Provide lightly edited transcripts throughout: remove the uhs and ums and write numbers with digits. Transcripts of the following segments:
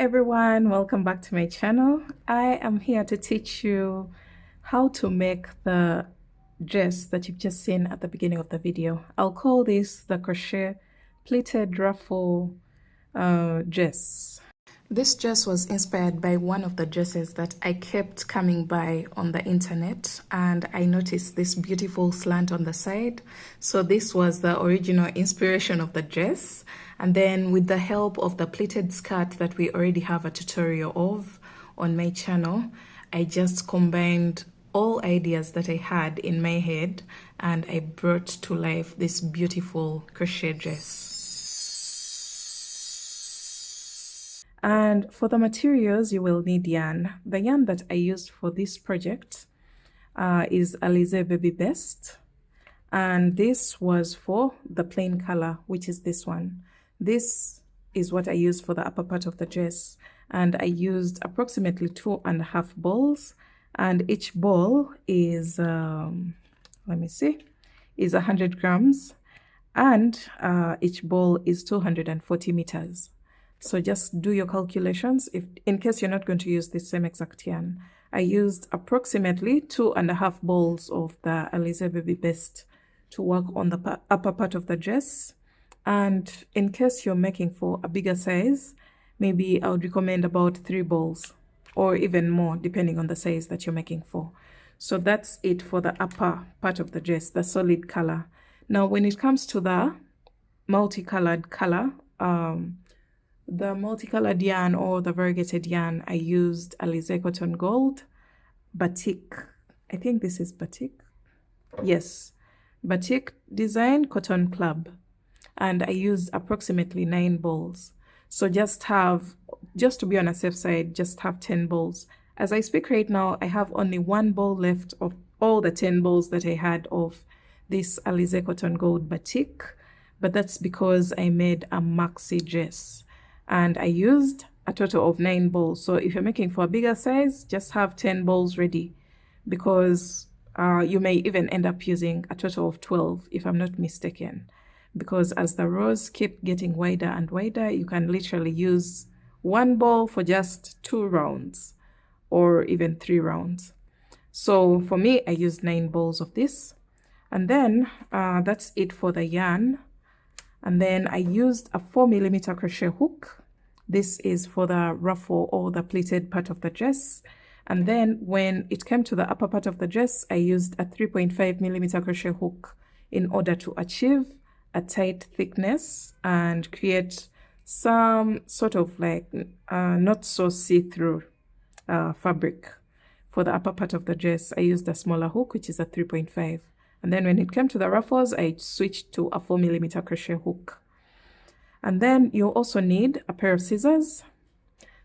everyone, welcome back to my channel. I am here to teach you how to make the dress that you've just seen at the beginning of the video. I'll call this the Crochet Pleated Ruffle Dress. This dress was inspired by one of the dresses that I kept coming by on the internet, and I noticed this beautiful slant on the side. So this was the original inspiration of the dress. And then with the help of the pleated skirt that we already have a tutorial of on my channel, I just combined all ideas that I had in my head and I brought to life this beautiful crochet dress. And for the materials, you will need yarn. The yarn that I used for this project is Alize Baby Best. And this was for the plain color, which is this one. This is what I used for the upper part of the dress. And I used approximately 2.5 balls. And each ball is, is 100 grams. And each ball is 240 meters. So just do your calculations if in case you're not going to use the same exact yarn. I used approximately 2.5 balls of the Alize Baby Best to work on the upper part of the dress. And in case you're making for a bigger size, maybe I would recommend about 3 balls or even more depending on the size that you're making for. So that's it for the upper part of the dress, the solid color. Now when it comes to the multicolored color, the multicolored yarn or the variegated yarn, I used Alize Cotton Gold, Batik. I think this is Batik. Yes, Batik Design Cotton Club. And I used approximately 9 balls. So just to be on a safe side, just have 10 balls. As I speak right now, I have only 1 ball left of all the 10 balls that I had of this Alize Cotton Gold Batik. But that's because I made a maxi dress. And I used a total of 9 balls. So if you're making for a bigger size, just have 10 balls ready, because you may even end up using a total of 12 if I'm not mistaken. Because as the rows keep getting wider and wider, you can literally use 1 ball for just 2 rounds or even 3 rounds. So for me, I used 9 balls of this. And then that's it for the yarn. And then I used a 4mm crochet hook. This is for the ruffle or the pleated part of the dress. And then when it came to the upper part of the dress, I used a 3.5mm crochet hook in order to achieve a tight thickness and create some sort of like not so see-through fabric. For the upper part of the dress, I used a smaller hook, which is a 3.5. And then when it came to the ruffles, I switched to a 4mm crochet hook. And then you'll also need a pair of scissors,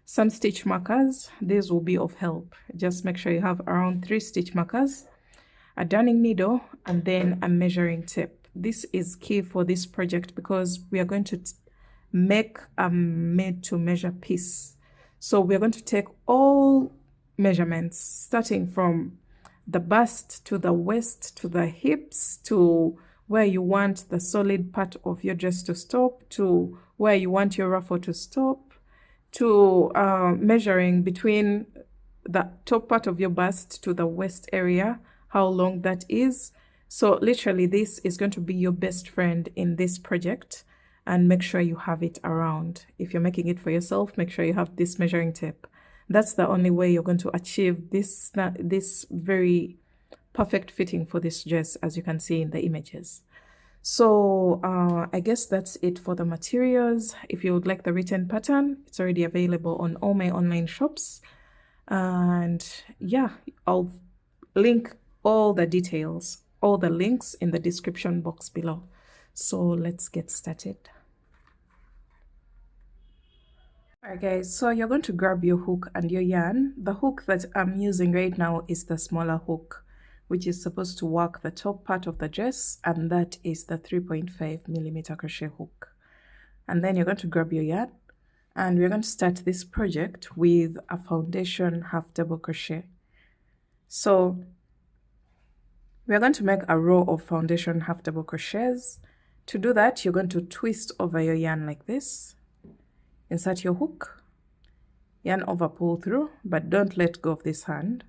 some stitch markers. These will be of help. Just make sure you have around 3 stitch markers, a darning needle, and then a measuring tape. This is key for this project because we are going to make a made-to-measure piece. So we're going to take all measurements, starting from the bust to the waist to the hips to where you want the solid part of your dress to stop, to where you want your ruffle to stop, to measuring between the top part of your bust to the waist area, how long that is. So literally this is going to be your best friend in this project, and make sure you have it around. If you're making it for yourself, make sure you have this measuring tape. That's the only way you're going to achieve this very perfect fitting for this dress, as you can see in the images. So I guess that's it for the materials. If you would like the written pattern, it's already available on all my online shops. And yeah, I'll link all the details, all the links in the description box below. So let's get started. Alright guys, so you're going to grab your hook and your yarn. The hook that I'm using right now is the smaller hook, which is supposed to work the top part of the dress, and that is the 3.5mm crochet hook. And then you're going to grab your yarn, and we're going to start this project with a foundation half double crochet. So we're going to make a row of foundation half double crochets. To do that, you're going to twist over your yarn like this, insert your hook, yarn over, pull through, but don't let go of this hand,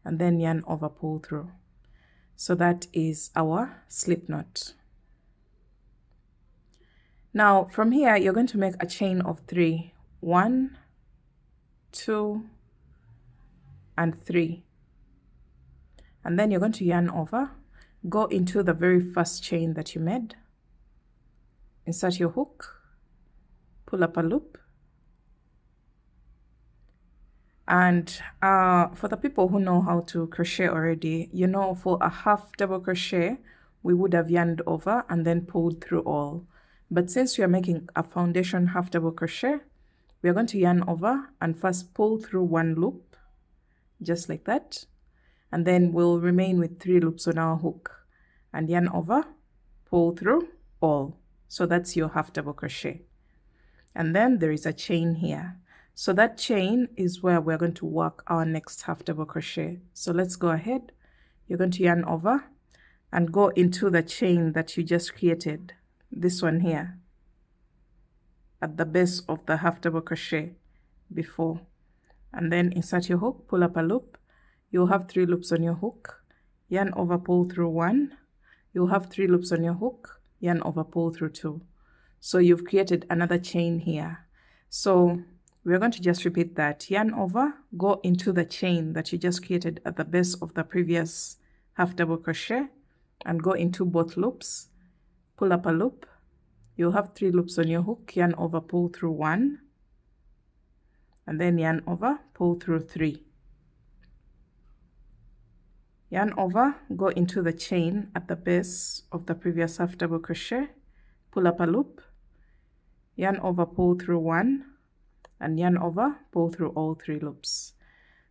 and then yarn over, pull through. So that is our slip knot. Now from here you're going to make a chain of 3. 1, 2, and 3. And then you're going to yarn over, go into the very first chain that you made, insert your hook, pull up a loop. And for the people who know how to crochet already, you know, for a half double crochet we would have yarned over and then pulled through all. But since we are making a foundation half double crochet, we are going to yarn over and first pull through 1 loop, just like that, and then we'll remain with 3 loops on our hook, and yarn over, pull through all. So that's your half double crochet. And then there is a chain here. So that chain is where we're going to work our next half double crochet. So let's go ahead. You're going to yarn over and go into the chain that you just created, this one here, at the base of the half double crochet before, and then insert your hook, pull up a loop. You'll have 3 loops on your hook, yarn over, pull through 1. You'll have 3 loops on your hook, yarn over, pull through 2. So you've created another chain here. So we're going to just repeat that. Yarn over, go into the chain that you just created at the base of the previous half double crochet, and go into both loops, pull up a loop. You'll have 3 loops on your hook, yarn over, pull through 1, and then yarn over, pull through 3. Yarn over, go into the chain at the base of the previous half double crochet, pull up a loop, yarn over, pull through 1, and yarn over, pull through all 3 loops.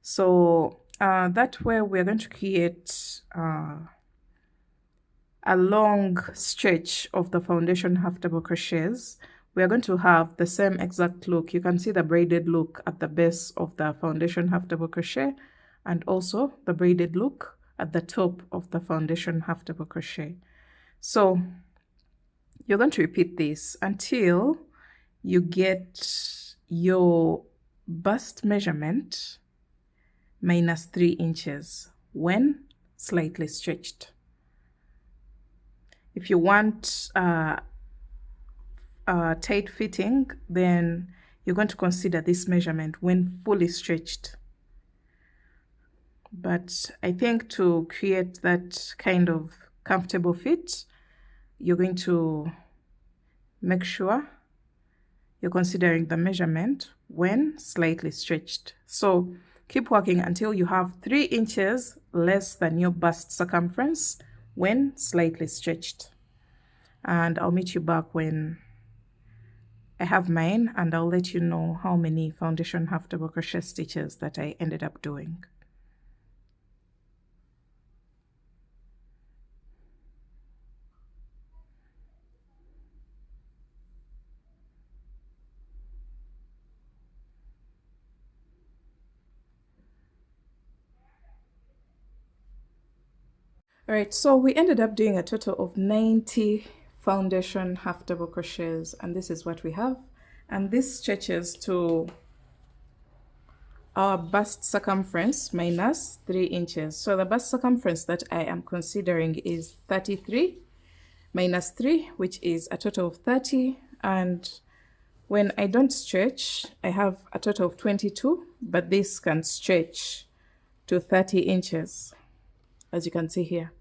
So that way we're going to create a long stretch of the foundation half double crochets. We are going to have the same exact look. You can see the braided look at the base of the foundation half double crochet, and also the braided look at the top of the foundation half double crochet. So you're going to repeat this until you get your bust measurement minus 3 inches when slightly stretched. If you want tight fitting, then you're going to consider this measurement when fully stretched. But I think to create that kind of comfortable fit, you're going to make sure you're considering the measurement when slightly stretched. So keep working until you have 3 inches less than your bust circumference when slightly stretched. And I'll meet you back when I have mine, and I'll let you know how many foundation half double crochet stitches that I ended up doing. All right, so we ended up doing a total of 90 foundation half double crochets, and this is what we have. And this stretches to our bust circumference minus 3 inches. So the bust circumference that I am considering is 33 minus 3, which is a total of 30. And when I don't stretch, I have a total of 22, but this can stretch to 30 inches, as you can see here.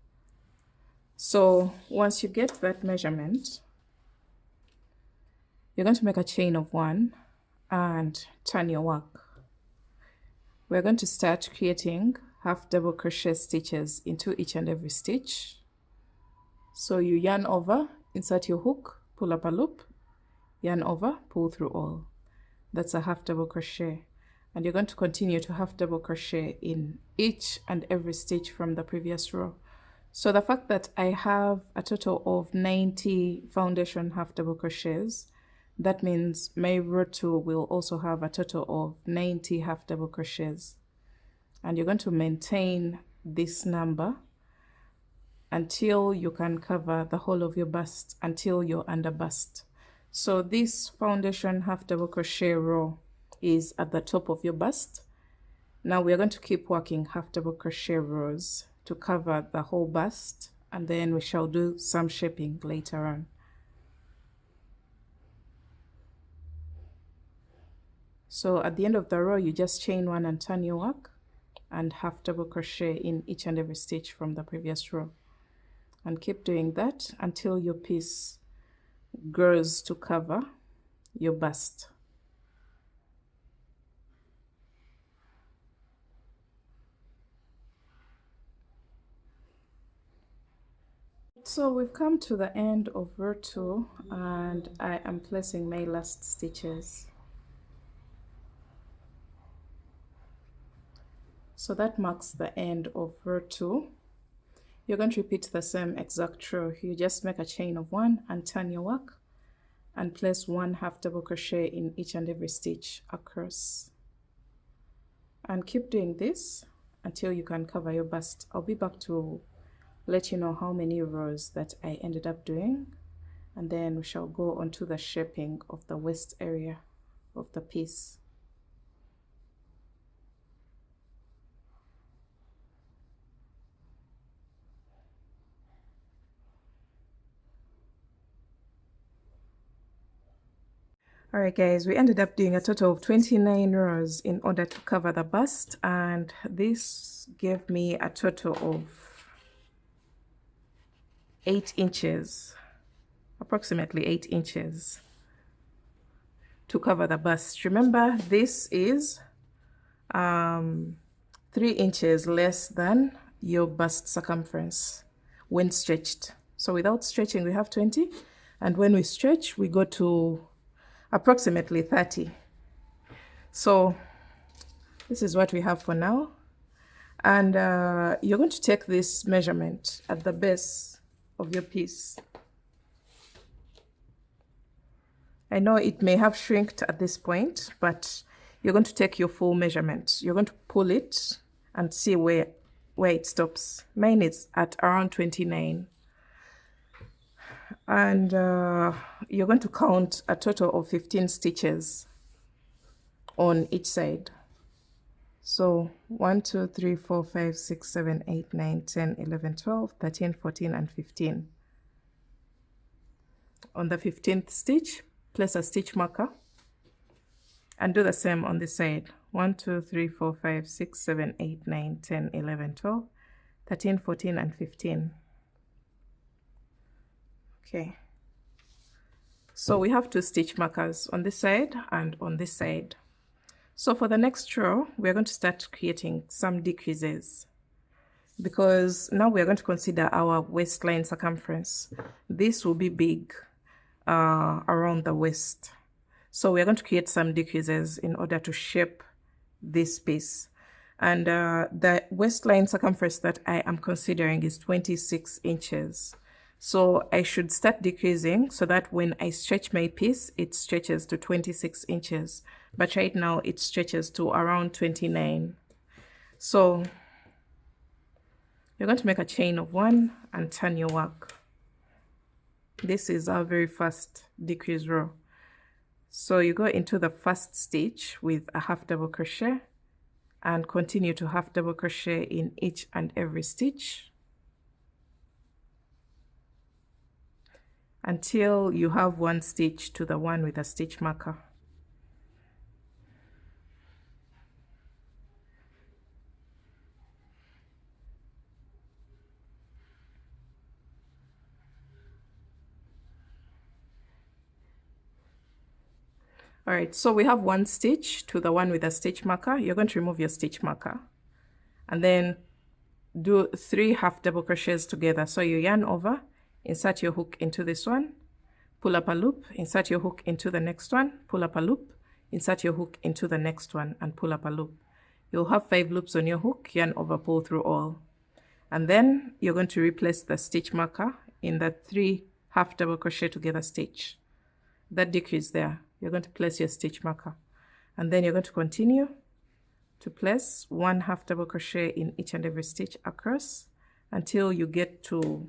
So once you get that measurement, you're going to make a chain of 1 and turn your work. We're going to start creating half double crochet stitches into each and every stitch. So you yarn over, insert your hook, pull up a loop, yarn over, pull through all. That's a half double crochet. And you're going to continue to half double crochet in each and every stitch from the previous row. So the fact that I have a total of 90 foundation half double crochets, that means my row 2 will also have a total of 90 half double crochets. And you're going to maintain this number until you can cover the whole of your bust, until you're under bust. So this foundation half double crochet row is at the top of your bust. Now we're going to keep working half double crochet rows to cover the whole bust, and then we shall do some shaping later on. So at the end of the row, you just chain one and turn your work, and half double crochet in each and every stitch from the previous row, and keep doing that until your piece grows to cover your bust. So we've come to the end of row 2, and I am placing my last stitches. So that marks the end of row 2. You're going to repeat the same exact row. You just make a chain of 1 and turn your work, and place 1 half double crochet in each and every stitch across. And keep doing this until you can cover your bust. I'll be back to let you know how many rows that I ended up doing, and then we shall go on to the shaping of the waist area of the piece. Alright guys, we ended up doing a total of 29 rows in order to cover the bust, and this gave me a total of 8 inches, approximately 8 inches to cover the bust. Remember, this is 3 inches less than your bust circumference when stretched. So without stretching we have 20, and when we stretch we go to approximately 30. So this is what we have for now, and you're going to take this measurement at the base of your piece. I know it may have shrinked at this point, but you're going to take your full measurement. You're going to pull it and see where it stops. Mine is at around 29. And you're going to count a total of 15 stitches on each side. So 1, 2, 3, 4, 5, 6, 7, 8, 9, 10, 11, 12, 13, 14, and 15. On the 15th stitch, place a stitch marker and do the same on the side. 1, 2, 3, 4, 5, 6, 7, 8, 9, 10, 11, 12, 13, 14, and 15. Okay, so we have 2 stitch markers on this side and on this side. So for the next row, we're going to start creating some decreases, because now we're going to consider our waistline circumference. This will be big around the waist. So we're going to create some decreases in order to shape this piece. And the waistline circumference that I am considering is 26 inches. So I should start decreasing so that when I stretch my piece, it stretches to 26 inches. But right now it stretches to around 29. So you're going to make a chain of 1 and turn your work. This is our very first decrease row. So you go into the first stitch with a half double crochet and continue to half double crochet in each and every stitch until you have 1 stitch to the one with a stitch marker. All right, so we have 1 stitch to the one with a stitch marker. You're going to remove your stitch marker and then do 3 half double crochets together. So you yarn over, insert your hook into this one, pull up a loop, insert your hook into the next one, pull up a loop, insert your hook into the next one, and pull up a loop. You'll have 5 loops on your hook, yarn over, pull through all. And then you're going to replace the stitch marker in the 3 half double crochet together stitch. That decrease there, you're going to place your stitch marker. And then you're going to continue to place 1 half double crochet in each and every stitch across until you get to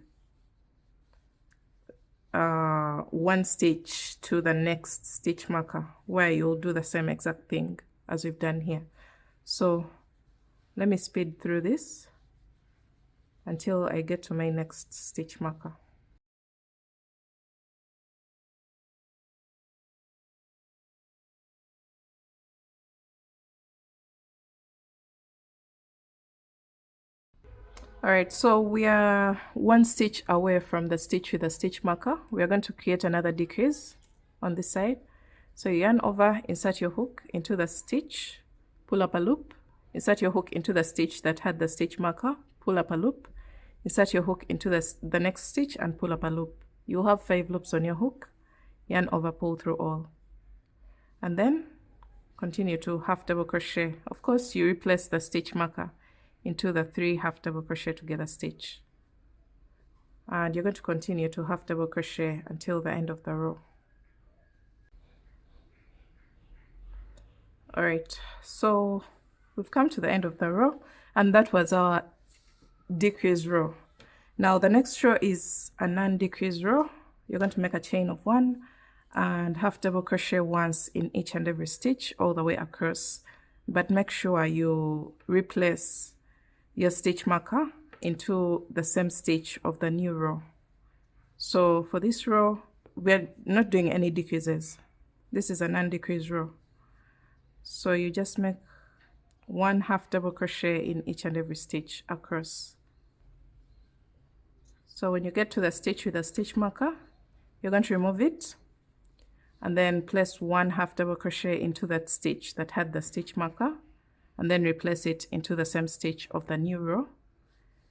one stitch to the next stitch marker where you'll do the same exact thing as we've done here. So let me speed through this until I get to my next stitch marker. All right, so we are one stitch away from the stitch with the stitch marker. We are going to create another decrease on this side. So you yarn over, insert your hook into the stitch, pull up a loop, insert your hook into the stitch that had the stitch marker, pull up a loop, insert your hook into the next stitch and pull up a loop. You'll have 5 loops on your hook, yarn over, pull through all. And then continue to half double crochet. Of course, you replace the stitch marker into the 3 half double crochet together stitch. And you're going to continue to half double crochet until the end of the row. All right, so we've come to the end of the row, and that was our decrease row. Now the next row is a non-decrease row. You're going to make a chain of 1 and half double crochet once in each and every stitch all the way across, but make sure you replace your stitch marker into the same stitch of the new row. So for this row, we're not doing any decreases. This is a non-decrease row. So you just make 1 half double crochet in each and every stitch across. So when you get to the stitch with a stitch marker, you're going to remove it and then place 1 half double crochet into that stitch that had the stitch marker, and then replace it into the same stitch of the new row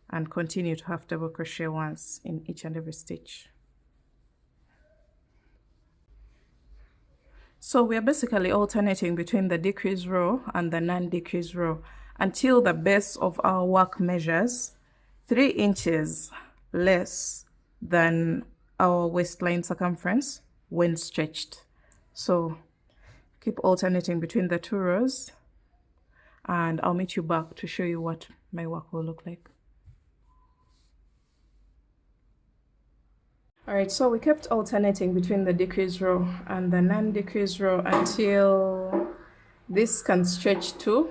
and continue to half double crochet once in each and every stitch. So we are basically alternating between the decrease row and the non-decrease row until the base of our work measures 3 inches less than our waistline circumference when stretched. So keep alternating between the 2 rows, and I'll meet you back to show you what my work will look like. All right, so we kept alternating between the decrease row and the non-decrease row until this can stretch to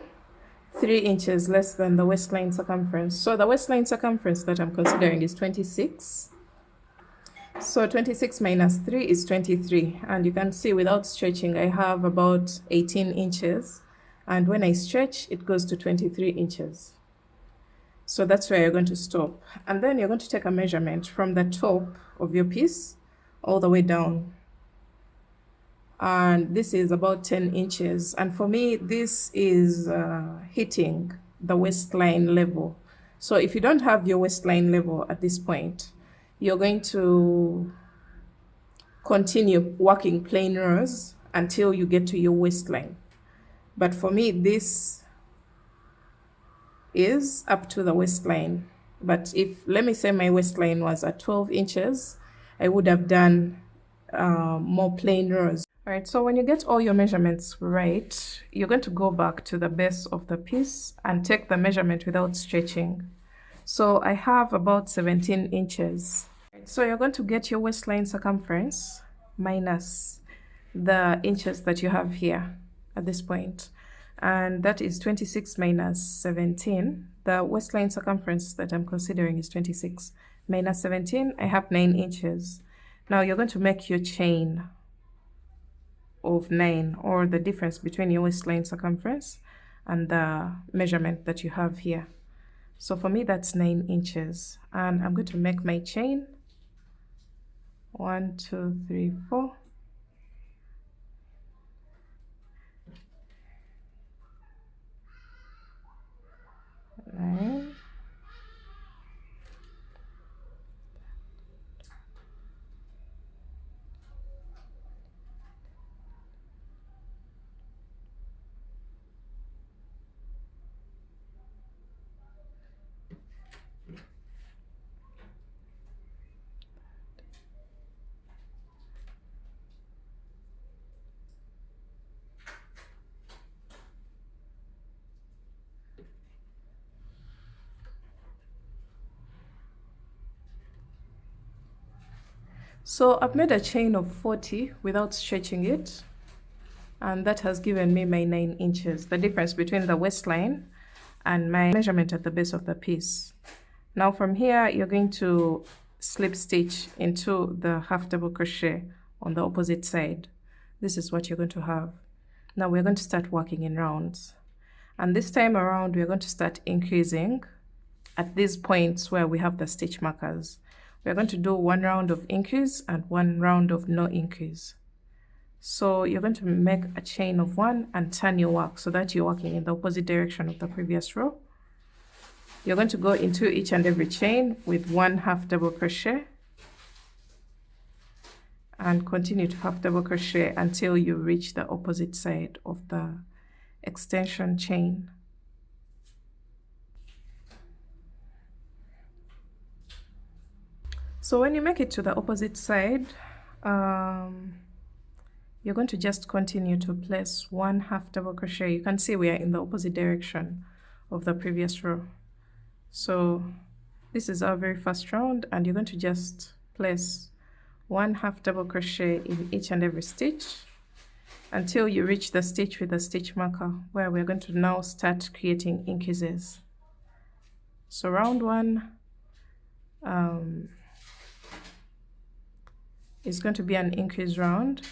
3 inches less than the waistline circumference. So the waistline circumference that I'm considering is 26. So 26 minus 3 is 23. And you can see without stretching, I have about 18 inches. And when I stretch, it goes to 23 inches. So that's where you're going to stop. And then you're going to take a measurement from the top of your piece all the way down. And this is about 10 inches. And for me, this is hitting the waistline level. So if you don't have your waistline level at this point, you're going to continue working plain rows until you get to your waistline. But for me, this is up to the waistline. But if, let me say my waistline was at 12 inches, I would have done more plain rows. All right, so when you get all your measurements right, you're going to go back to the base of the piece and take the measurement without stretching. So I have about 17 inches. So you're going to get your waistline circumference minus the inches that you have here at this point. And that is 26 minus 17. The waistline circumference that I'm considering is 26 minus 17. I have 9 inches. Now you're going to make your chain of 9, or the difference between your waistline circumference and the measurement that you have here. So for me, that's 9 inches. And I'm going to make my chain 1, 2, 3, 4. Nine. So I've made a chain of 40 without stretching it, and that has given me my 9 inches, the difference between the waistline and my measurement at the base of the piece. Now from here, you're going to slip stitch into the half double crochet on the opposite side. This is what you're going to have. Now we're going to start working in rounds. And this time around, we're going to start increasing at these points where we have the stitch markers. We're going to do 1 round of increase and 1 round of no increase. So you're going to make a chain of 1 and turn your work so that you're working in the opposite direction of the previous row. You're going to go into each and every chain with 1 half double crochet and continue to half double crochet until you reach the opposite side of the extension chain. So when you make it to the opposite side, you're going to just continue to place 1 half double crochet. You can see we are in the opposite direction of the previous row. So this is our very first round, and you're going to just place 1 half double crochet in each and every stitch until you reach the stitch with the stitch marker, where we're going to now start creating increases. So round 1 is going to be an increase round.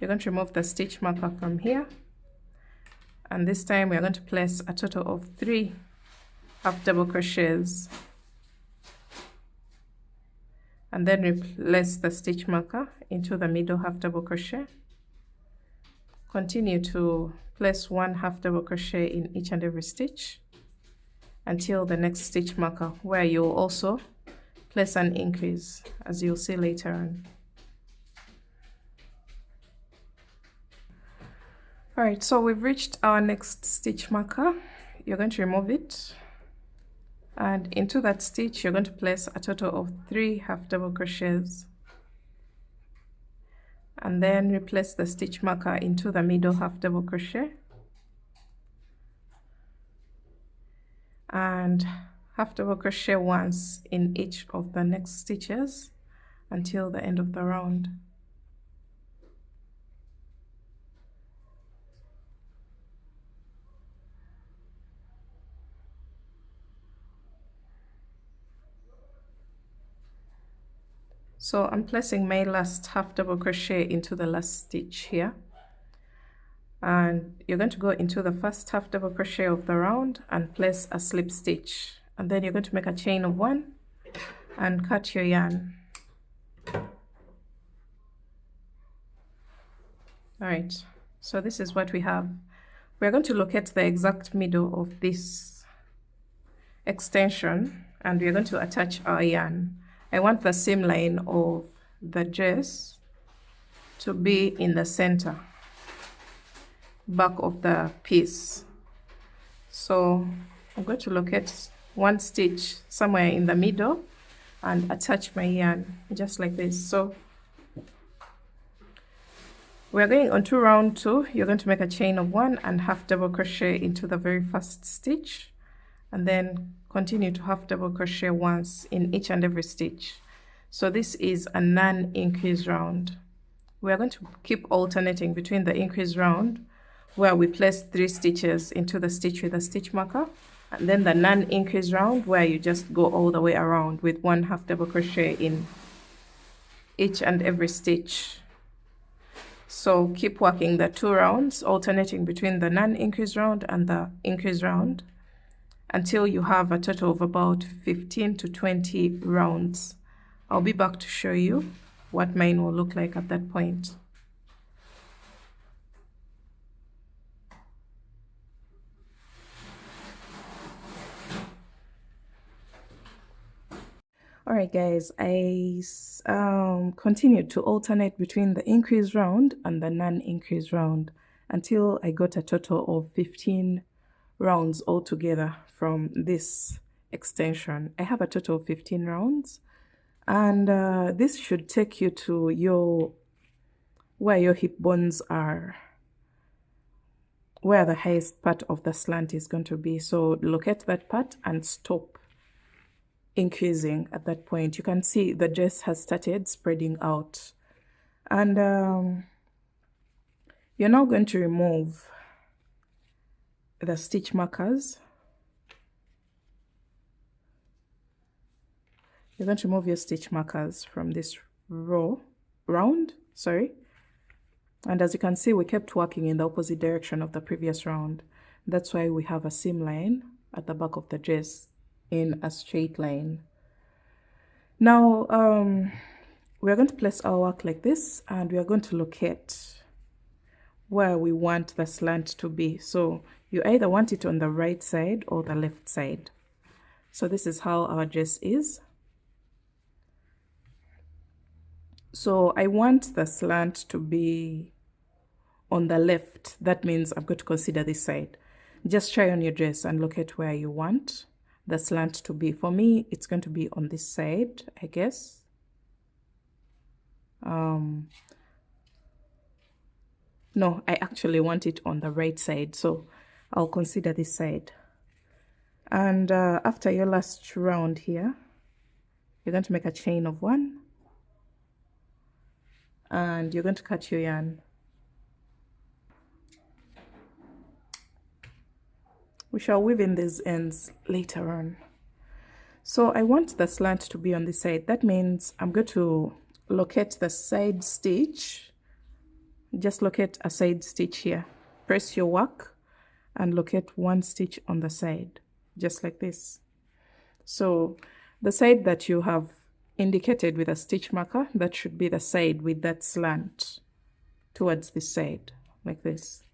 You're going to remove the stitch marker from here, and this time we're going to place a total of 3 half double crochets and then replace the stitch marker into the middle half double crochet. Continue to place 1 half double crochet in each and every stitch until the next stitch marker, where you'll also place an increase, as you'll see later on. Alright, so we've reached our next stitch marker. You're going to remove it, and into that stitch you're going to place a total of 3 half double crochets and then replace the stitch marker into the middle half double crochet and half double crochet once in each of the next stitches until the end of the round. So I'm placing my last half double crochet into the last stitch here, and you're going to go into the first half double crochet of the round and place a slip stitch, and then you're going to make a chain of 1 and cut your yarn. Alright, so this is what we have. We're going to locate the exact middle of this extension and we're going to attach our yarn. I want the seam line of the dress to be in the center back of the piece. So I'm going to locate 1 stitch somewhere in the middle and attach my yarn just like this. So we're going on to round 2. You're going to make a chain of 1 and half double crochet into the very first stitch, and then continue to half double crochet once in each and every stitch. So this is a non-increase round. We are going to keep alternating between the increase round, where we place 3 stitches into the stitch with a stitch marker, and then the non-increase round, where you just go all the way around with 1 half double crochet in each and every stitch. So keep working the 2 rounds, alternating between the non-increase round and the increase round, until you have a total of about 15 to 20 rounds. I'll be back to show you what mine will look like at that point. Alright guys, I continued to alternate between the increase round and the non-increase round until I got a total of 15 rounds altogether from this extension. I have a total of 15 rounds, and this should take you to where your hip bones are, where the highest part of the slant is going to be. So locate that part and stop increasing at that point. You can see the dress has started spreading out. And you're now going to remove the stitch markers. You're going to remove your stitch markers from this round. And as you can see, we kept working in the opposite direction of the previous round. That's why we have a seam line at the back of the dress in a straight line. Now we are going to place our work like this, and we are going to locate where we want the slant to be. So you either want it on the right side or the left side. So this is how our dress is. So I want the slant to be on the left. That means I'm going to consider this side. Just try on your dress and locate where you want the slant to be. For me, it's going to be on this side, I guess. No, I actually want it on the right side, so I'll consider this side. And after your last round here, you're going to make a chain of 1, and you're going to cut your yarn. We shall weave in these ends later on. So I want the slant to be on this side. That means I'm going to locate the side stitch. Just locate a side stitch here. Press your work and locate 1 stitch on the side, just like this. So the side that you have indicated with a stitch marker, that should be the side with that slant towards this side, like this.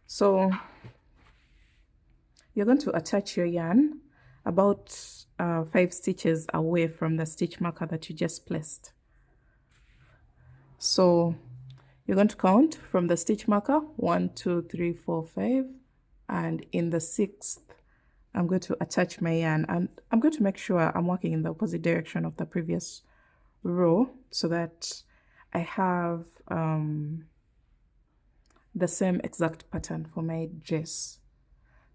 So you're going to attach your yarn about 5 stitches away from the stitch marker that you just placed. So you're going to count from the stitch marker 1, 2, 3, 4, 5, and in the 6th I'm going to attach my yarn, and I'm going to make sure I'm working in the opposite direction of the previous row so that I have the same exact pattern for my dress.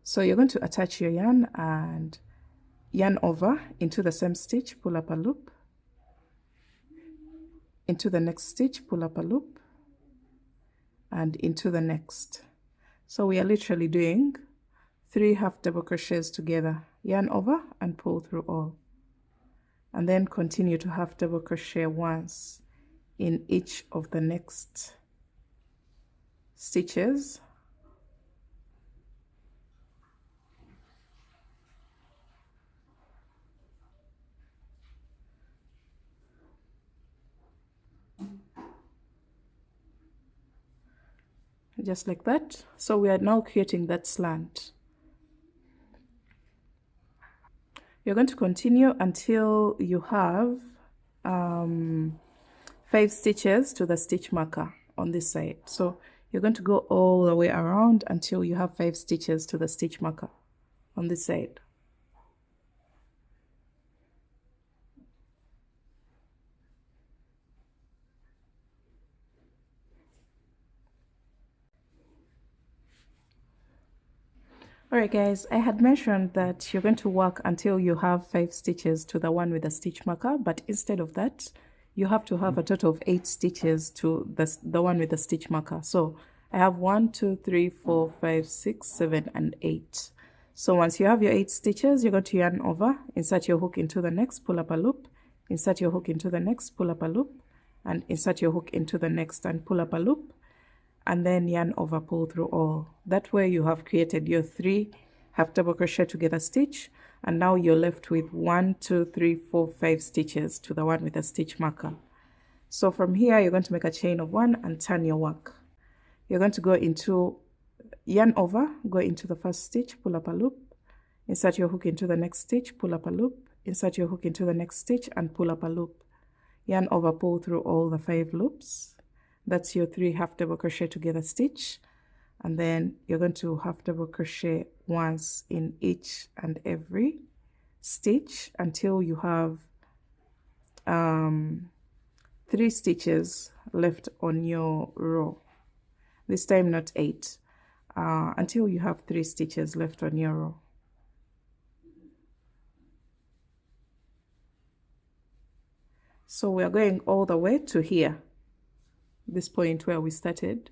So you're going to attach your yarn and yarn over into the same stitch, pull up a loop, into the next stitch, pull up a loop, and into the next. So we are literally doing 3 half double crochets together, yarn over and pull through all, and then continue to half double crochet once in each of the next stitches. Just like that. So we are now creating that slant. You're going to continue until you have 5 stitches to the stitch marker on this side. So you're going to go all the way around until you have 5 stitches to the stitch marker on this side. Alright guys, I had mentioned that you're going to work until you have 5 stitches to the one with the stitch marker, but instead of that, you have to have a total of 8 stitches to the one with the stitch marker. So I have 1, 2, 3, 4, 5, 6, 7, and 8. So once you have your 8 stitches, you're going to yarn over, insert your hook into the next, pull up a loop, insert your hook into the next, pull up a loop, and insert your hook into the next and pull up a loop, and then yarn over, pull through all. That way you have created your 3 half double crochet together stitch, and now you're left with 1, 2, 3, 4, 5 stitches to the one with a stitch marker. So from here you're going to make a chain of 1 and turn your work. You're going to go into yarn over, go into the first stitch, pull up a loop, insert your hook into the next stitch, pull up a loop, insert your hook into the next stitch and pull up a loop. Yarn over, pull through all the 5 loops. That's your 3 half double crochet together stitch, and then you're going to half double crochet once in each and every stitch until you have 3 stitches left on your row. This time not 8, until you have 3 stitches left on your row. So we are going all the way to here, this point where we started,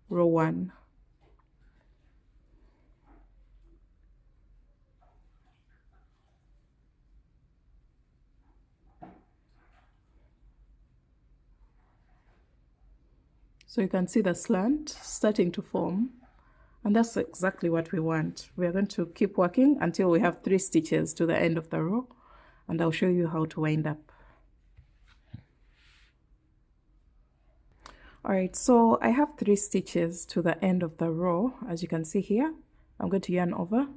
row 1. So you can see the slant starting to form, and that's exactly what we want. We are going to keep working until we have 3 stitches to the end of the row, and I'll show you how to wind up. Alright, so I have 3 stitches to the end of the row. As you can see here, I'm going to yarn over,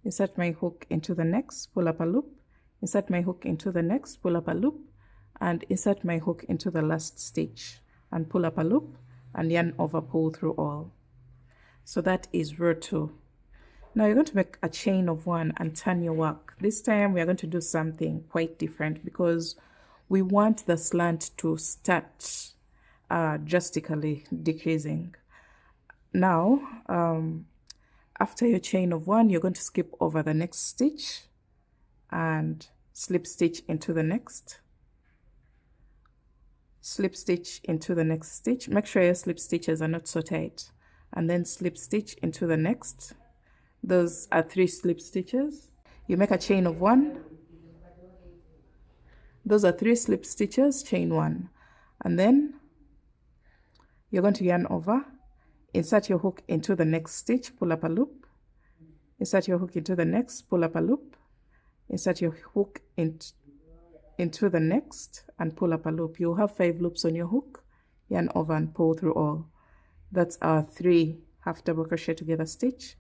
insert my hook into the next, pull up a loop, insert my hook into the next, pull up a loop, and insert my hook into the last stitch, and pull up a loop, and yarn over, pull through all. So that is row 2. Now you're going to make a chain of 1 and turn your work. This time we are going to do something quite different because we want the slant to start drastically decreasing. Now after your chain of 1, you're going to skip over the next stitch and slip stitch into the next, slip stitch into the next stitch. Make sure your slip stitches are not so tight, and then slip stitch into the next. Those are 3 slip stitches. You make a chain of 1. Those are 3 slip stitches, chain 1, and then you're going to yarn over, insert your hook into the next stitch, pull up a loop, insert your hook into the next, pull up a loop, insert your hook into the next, and pull up a loop. You'll have 5 loops on your hook, yarn over and pull through all. That's our 3 half double crochet together stitch,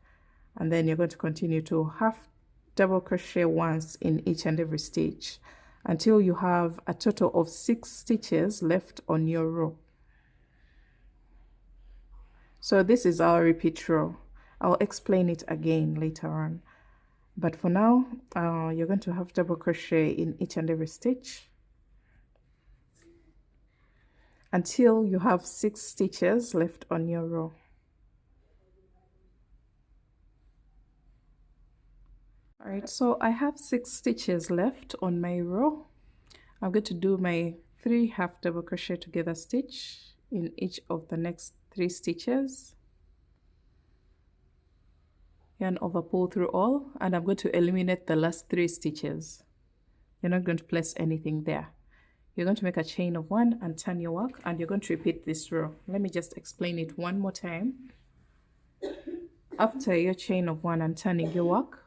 and then you're going to continue to half double crochet once in each and every stitch until you have a total of 6 stitches left on your row. So this is our repeat row. I'll explain it again later on, but for now you're going to have double crochet in each and every stitch until you have 6 stitches left on your row. All right, so I have 6 stitches left on my row. I'm going to do my 3 half double crochet together stitch in each of the next 3 stitches, yarn over, pull through all, and I'm going to eliminate the last 3 stitches. You're not going to place anything there. You're going to make a chain of 1 and turn your work, and you're going to repeat this row. Let me just explain it one more time. After your chain of 1 and turning your work,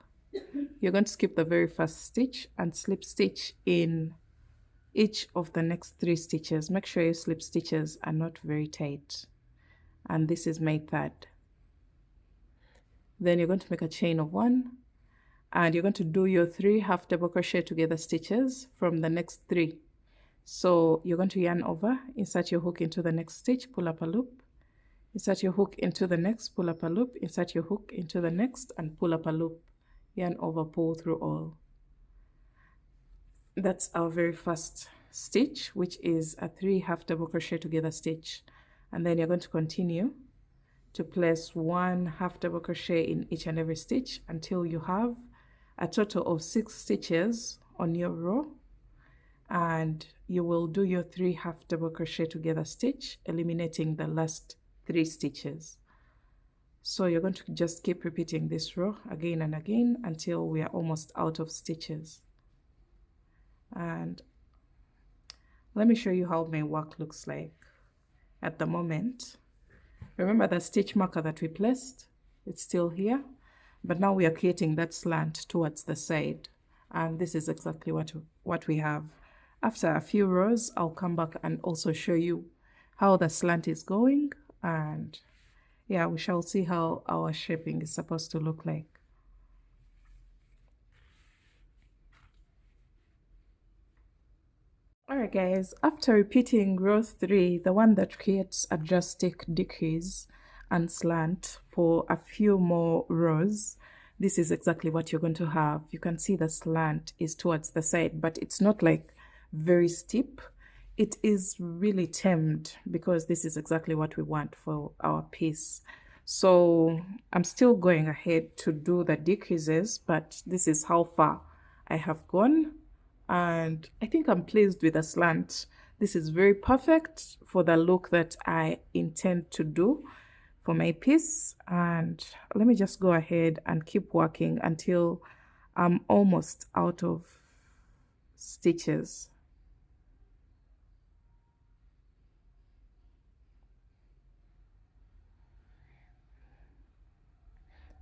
you're going to skip the very first stitch and slip stitch in each of the next 3 stitches. Make sure your slip stitches are not very tight, and this is my 3rd. Then you're going to make a chain of 1, and you're going to do your 3 half double crochet together stitches from the next 3. So you're going to yarn over, insert your hook into the next stitch, pull up a loop, insert your hook into the next, pull up a loop, insert your hook into the next, and pull up a loop, yarn over, pull through all. That's our very first stitch, which is a 3 half double crochet together stitch, and then you're going to continue to place 1 half double crochet in each and every stitch until you have a total of 6 stitches on your row, and you will do your 3 half double crochet together stitch, eliminating the last 3 stitches. So you're going to just keep repeating this row again and again until we are almost out of stitches. And let me show you how my work looks like at the moment. Remember the stitch marker that we placed? It's still here, but now we are creating that slant towards the side, and this is exactly what we have. After a few rows, I'll come back and also show you how the slant is going, and yeah, we shall see how our shaping is supposed to look like. Alright guys, after repeating row 3, the one that creates a drastic decrease and slant for a few more rows, this is exactly what you're going to have. You can see the slant is towards the side, but it's not like very steep. It is really tamed because this is exactly what we want for our piece. So I'm still going ahead to do the decreases, but this is how far I have gone and I think I'm pleased with the slant. This is very perfect for the look that I intend to do for my piece. And let me just go ahead and keep working until I'm almost out of stitches.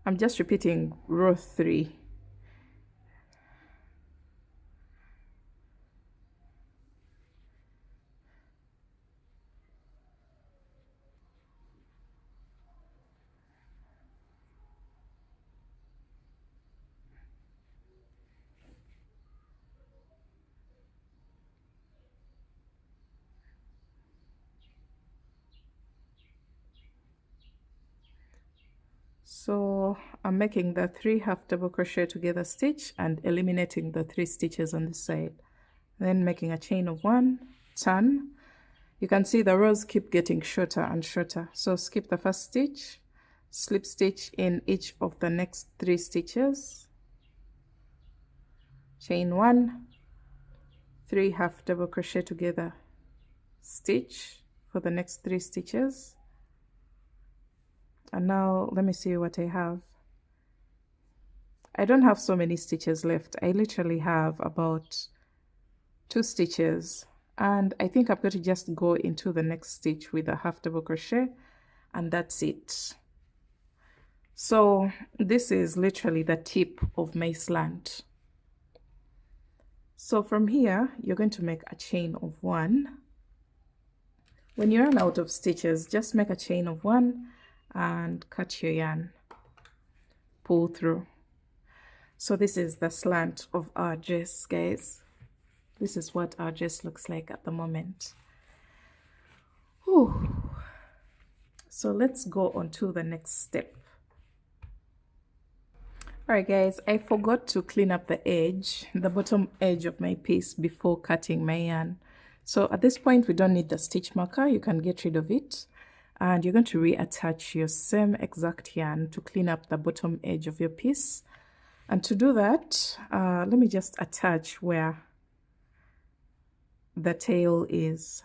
I'm just repeating row 3. So I'm making the 3 half double crochet together stitch and eliminating the 3 stitches on this side, then making a chain of 1, turn. You can see the rows keep getting shorter and shorter, so skip the first stitch, slip stitch in each of the next 3 stitches, chain 1, 3 half double crochet together stitch for the next 3 stitches. And now let me see what I have. I don't have so many stitches left. I literally have about 2 stitches, and I think I'm going to just go into the next stitch with a half double crochet, and that's it. So this is literally the tip of my slant. So from here you're going to make a chain of 1. When you run out of stitches, just make a chain of 1 and cut your yarn, pull through. So this is the slant of our dress, guys. This is what our dress looks like at the moment. Whew. So let's go on to the next step. Alright guys, I forgot to clean up the edge, the bottom edge of my piece before cutting my yarn. So at this point we don't need the stitch marker, you can get rid of it. And you're going to reattach your same exact yarn to clean up the bottom edge of your piece. And to do that, let me just attach where the tail is.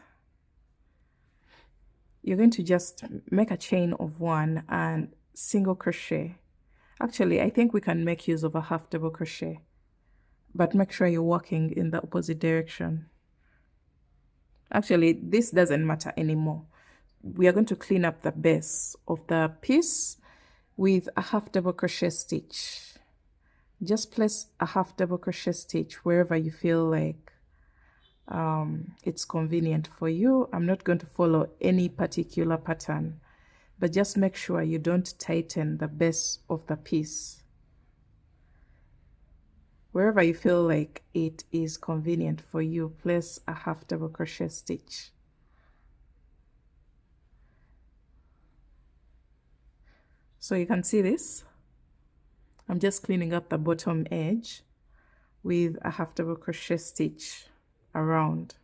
You're going to just make a chain of 1 and single crochet. Actually, I think we can make use of a half double crochet, but make sure you're working in the opposite direction. Actually, this doesn't matter anymore. We are going to clean up the base of the piece with a half double crochet stitch. Just place a half double crochet stitch wherever you feel like it's convenient for you. I'm not going to follow any particular pattern, but just make sure you don't tighten the base of the piece. Wherever you feel like it is convenient for you, place a half double crochet stitch. So you can see this. I'm just cleaning up the bottom edge with a half double crochet stitch around.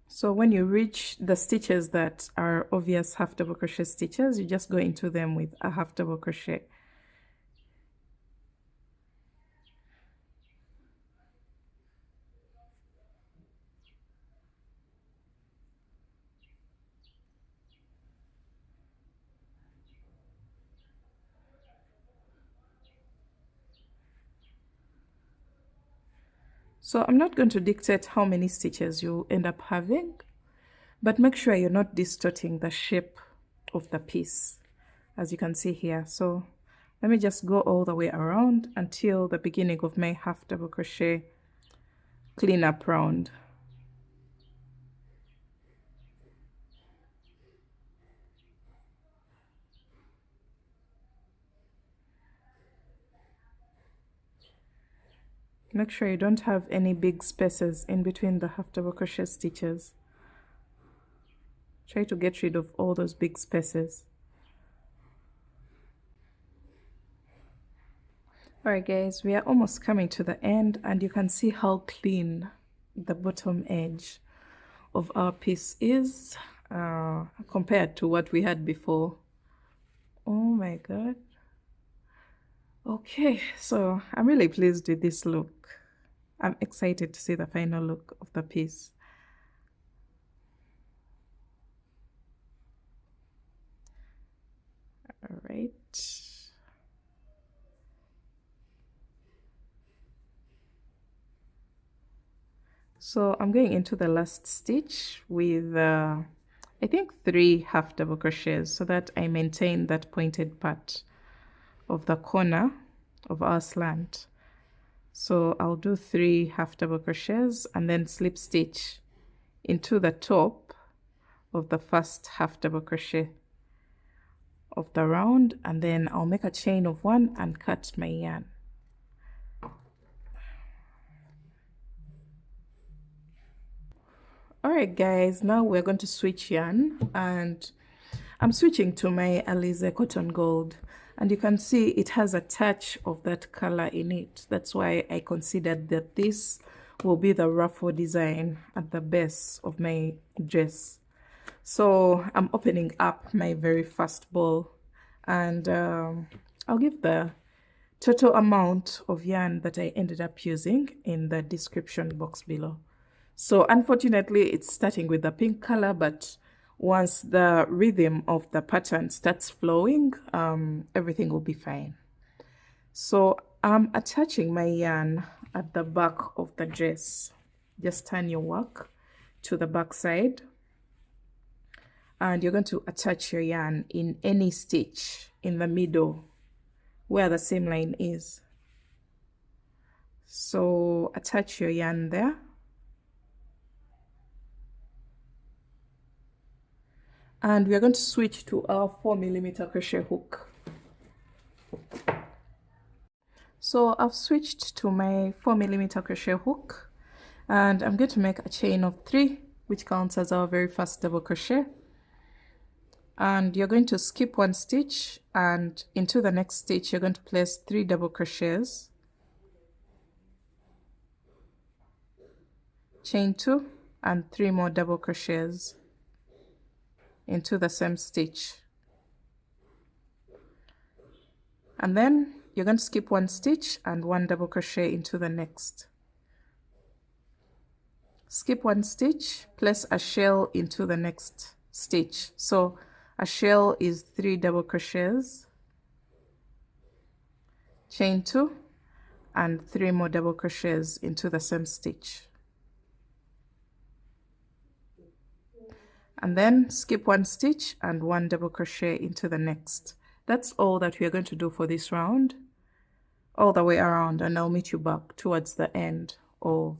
So when you reach the stitches that are obvious half double crochet stitches, you just go into them with a half double crochet. So I'm not going to dictate how many stitches you end up having, but make sure you're not distorting the shape of the piece, as you can see here. So let me just go all the way around until the beginning of my half double crochet clean up round. Make sure you don't have any big spaces in between the half double crochet stitches. Try to get rid of all those big spaces. Alright guys, we are almost coming to the end, and you can see how clean the bottom edge of our piece is compared to what we had before. Oh my god. Okay, so I'm really pleased with this look. I'm excited to see the final look of the piece. All right. So I'm going into the last stitch with I think 3 half double crochets so that I maintain that pointed part of the corner of our slant. So I'll do 3 half double crochets and then slip stitch into the top of the first half double crochet of the round, and then I'll make a chain of 1 and cut my yarn. Alright guys, now we're going to switch yarn, and I'm switching to my Alize Cotton Gold, and you can see it has a touch of that color in it. That's why I considered that this will be the ruffle design at the base of my dress. So I'm opening up my very first ball, and I'll give the total amount of yarn that I ended up using in the description box below. So unfortunately it's starting with the pink color, but once the rhythm of the pattern starts flowing, everything will be fine. So I'm attaching my yarn at the back of the dress. Just turn your work to the back side, and you're going to attach your yarn in any stitch in the middle where the seam line is. So attach your yarn there, and we are going to switch to our 4mm crochet hook. So I've switched to my 4mm crochet hook, and I'm going to make a chain of 3, which counts as our very first double crochet. And you're going to skip 1 stitch, and into the next stitch you're going to place 3 double crochets, chain 2 and 3 more double crochets into the same stitch, and then you're going to skip 1 stitch and 1 double crochet into the next. Skip 1 stitch, place a shell into the next stitch. So a shell is 3 double crochets, chain 2 and 3 more double crochets into the same stitch, and then skip 1 stitch and 1 double crochet into the next. That's all that we are going to do for this round, all the way around, and I'll meet you back towards the end of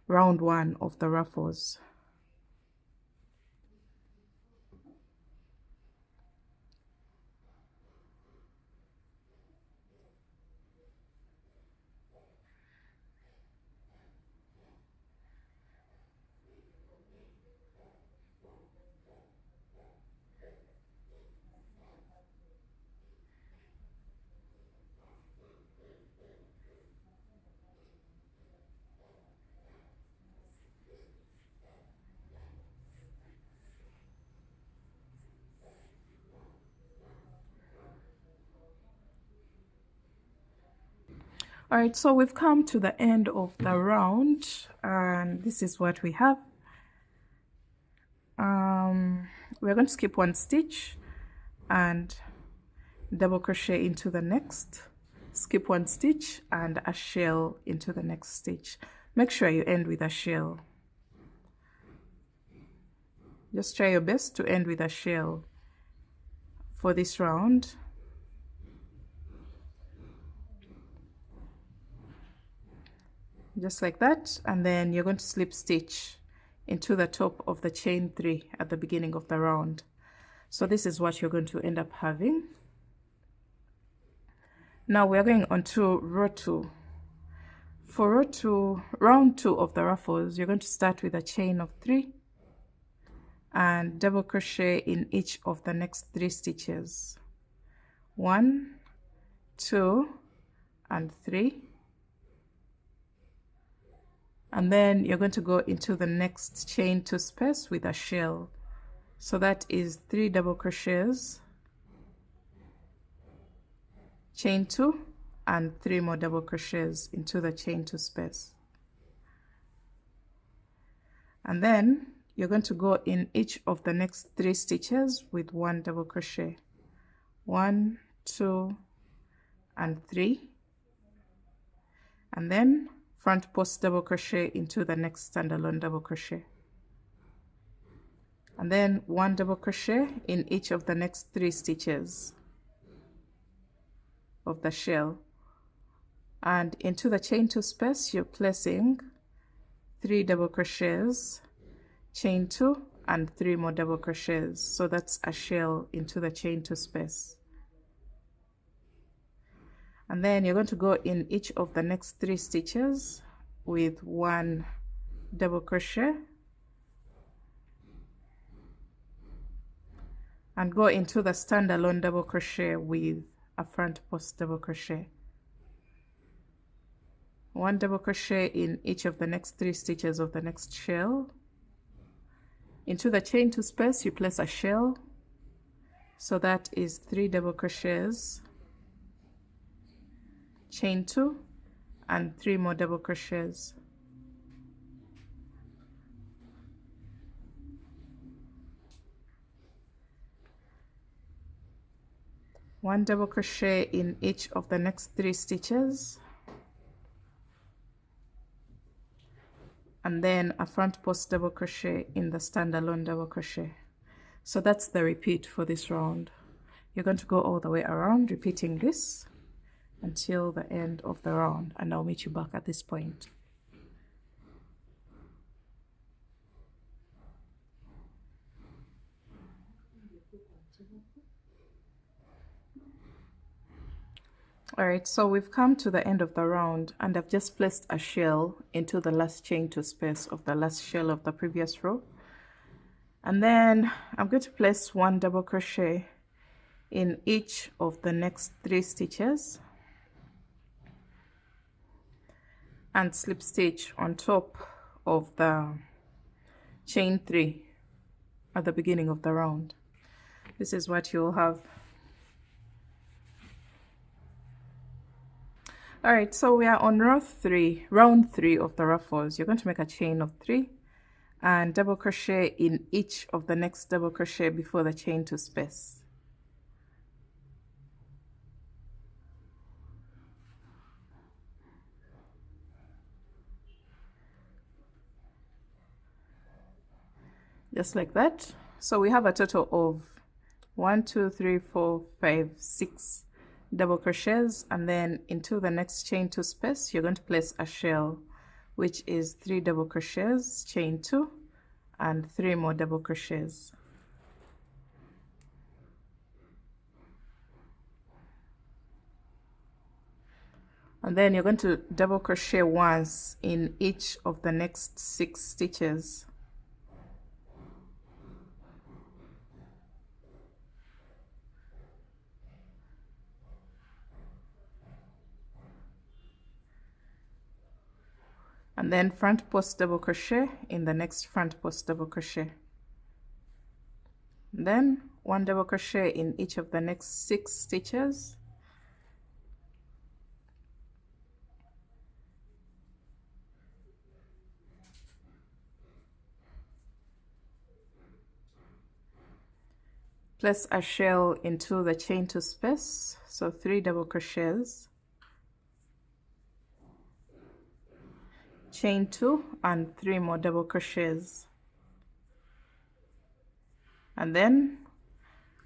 round 1 of the ruffles. All right, so we've come to the end of the round, and this is what we have. We're going to skip 1 stitch and double crochet into the next, skip 1 stitch and a shell into the next stitch. Make sure you end with a shell. Just try your best to end with a shell for this round. Just like that, and then you're going to slip stitch into the top of the chain 3 at the beginning of the round. So this is what you're going to end up having. Now we're going on to row 2. For row 2, round 2 of the ruffles, you're going to start with a chain of 3 and double crochet in each of the next 3 stitches. 1, 2 and 3. And then you're going to go into the next chain 2 space with a shell. So that is 3 double crochets, chain 2, and 3 more double crochets into the chain 2 space. And then you're going to go in each of the next 3 stitches with 1 double crochet. 1, 2, and 3. And then front post double crochet into the next standalone double crochet. And then 1 double crochet in each of the next 3 stitches of the shell. And into the chain 2 space, you're placing 3 double crochets, chain 2, and 3 more double crochets. So that's a shell into the chain 2 space. And then you're going to go in each of the next 3 stitches with 1 double crochet and go into the standalone double crochet with a front post double crochet. 1 double crochet in each of the next 3 stitches of the next shell. Into the chain 2 space, you place a shell. So that is 3 double crochets, chain 2, and 3 more double crochets. One double crochet in each of the next 3 stitches, and then a front post double crochet in the standalone double crochet. So that's the repeat for this round. You're going to go all the way around, repeating this until the end of the round, and I'll meet you back at this point. Alright, so we've come to the end of the round, and I've just placed a shell into the last chain 2 space of the last shell of the previous row. And then I'm going to place 1 double crochet in each of the next 3 stitches and slip stitch on top of the chain 3 at the beginning of the round. This is what you'll have. Alright, so we are on round 3 of the ruffles. You're going to make a chain of 3 and double crochet in each of the next double crochet before the chain 2 space. Just like that. So we have a total of 1, 2, 3, 4, 5, 6 double crochets, and then into the next chain 2 space you're going to place a shell, which is 3 double crochets, chain 2, and 3 more double crochets. And then you're going to double crochet once in each of the next 6 stitches. And then front post double crochet in the next front post double crochet. And then 1 double crochet in each of the next 6 stitches. Place a shell into the chain 2 space, so 3 double crochets, chain 2, and 3 more double crochets, and then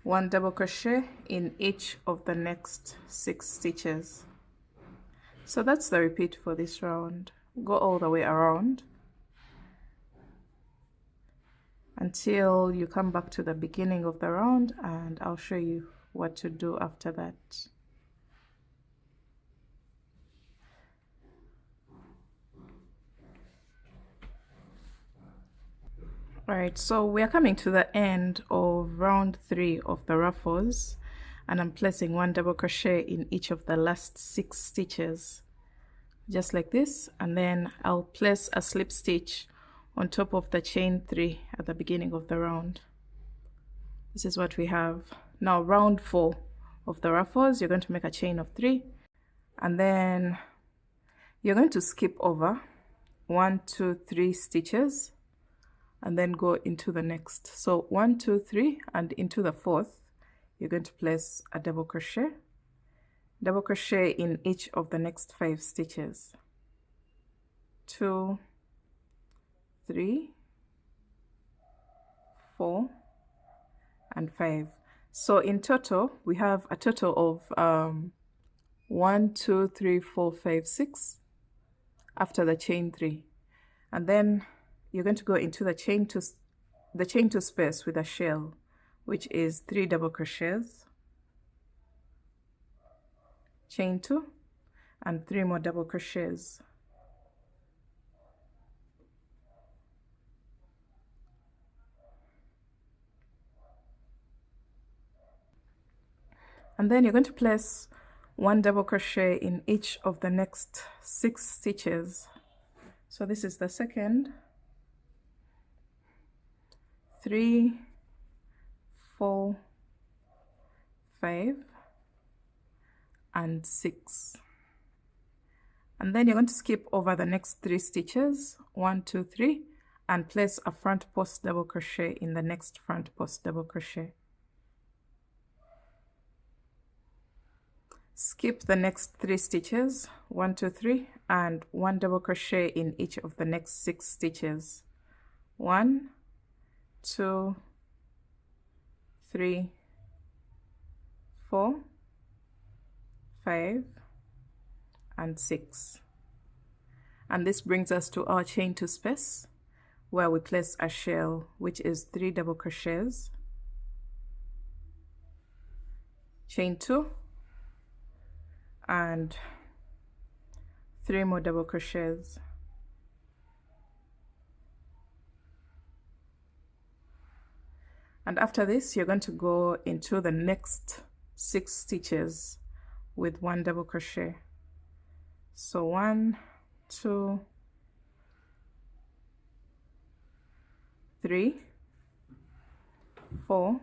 1 double crochet in each of the next 6 stitches. So that's the repeat for this round. Go all the way around until you come back to the beginning of the round, and I'll show you what to do after that. Alright, so we are coming to the end of round 3 of the ruffles, and I'm placing 1 double crochet in each of the last 6 stitches just like this, and then I'll place a slip stitch on top of the chain 3 at the beginning of the round. This is what we have. Now round 4 of the ruffles, you're going to make a chain of 3, and then you're going to skip over 1, 2, 3 stitches and then go into the next. So 1, 2, 3, and into the 4th you're going to place a double crochet in each of the next 5 stitches. 2, 3, 4, and 5. So in total we have a total of 1, 2, 3, 4, 5, 6 after the chain 3, and then you're going to go into the chain 2 space with a shell, which is 3 double crochets, chain 2, and 3 more double crochets. And then you're going to place 1 double crochet in each of the next 6 stitches. So this is the second, 3, 4, 5, and 6. And then you're going to skip over the next 3 stitches, 1, 2, 3, and place a front post double crochet in the next front post double crochet. Skip the next 3 stitches, 1, 2, 3, and 1 double crochet in each of the next 6 stitches. 1, 2, 3, 4, 5, and 6. And this brings us to our chain 2 space, where we place a shell, which is 3 double crochets, chain 2, and 3 more double crochets. And after this you're going to go into the next 6 stitches with 1 double crochet. So 1, 2, 3, 4,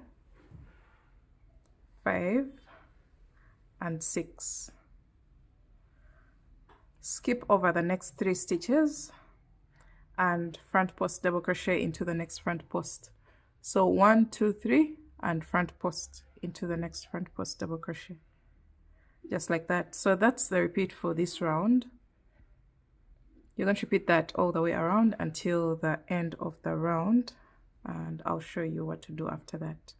5, and 6. Skip over the next 3 stitches and front post double crochet into the next front post. So 1, 2, 3, and front post into the next front post double crochet, just like that. So that's the repeat for this round. You're going to repeat that all the way around until the end of the round, and I'll show you what to do after that.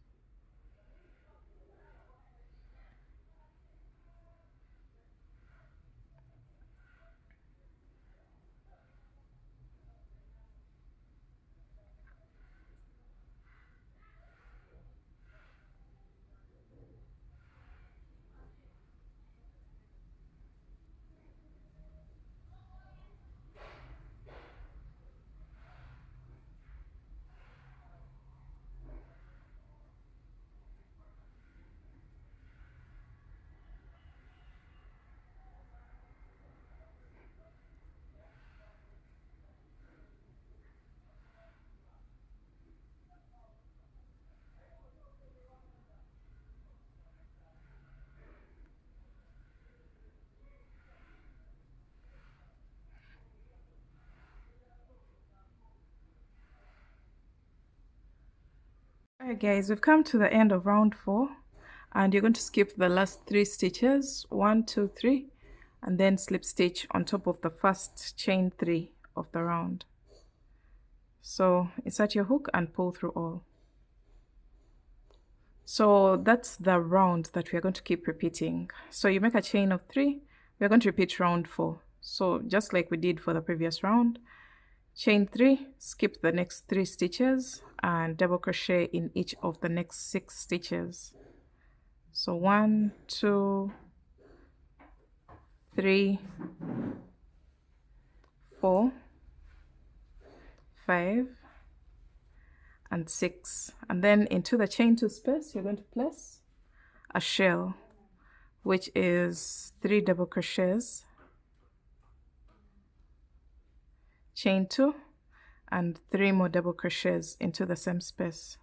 Alright guys, we've come to the end of round 4, and you're going to skip the last 3 stitches, 1, 2, 3, and then slip stitch on top of the first chain 3 of the round. So insert your hook and pull through all. So that's the round that we're going to keep repeating. So you make a chain of 3, we're going to repeat round 4. So just like we did for the previous round, chain 3, skip the next 3 stitches and double crochet in each of the next 6 stitches. So 1, 2, 3, 4, 5, and 6. And then into the chain 2 space you're going to place a shell, which is 3 double crochets, chain 2 and 3 more double crochets into the same space.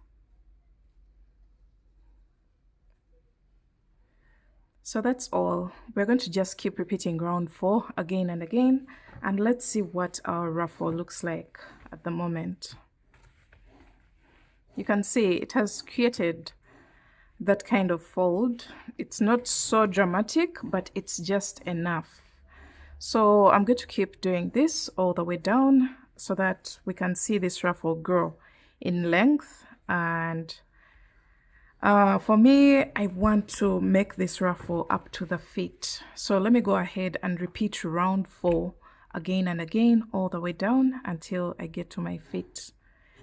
So that's all. We're going to just keep repeating round 4 again and again, and let's see what our ruffle looks like at the moment. You can see it has created that kind of fold. It's not so dramatic, but it's just enough. So I'm going to keep doing this all the way down so that we can see this ruffle grow in length. And for me, I want to make this ruffle up to the feet. So let me go ahead and repeat round 4 again and again all the way down until I get to my feet.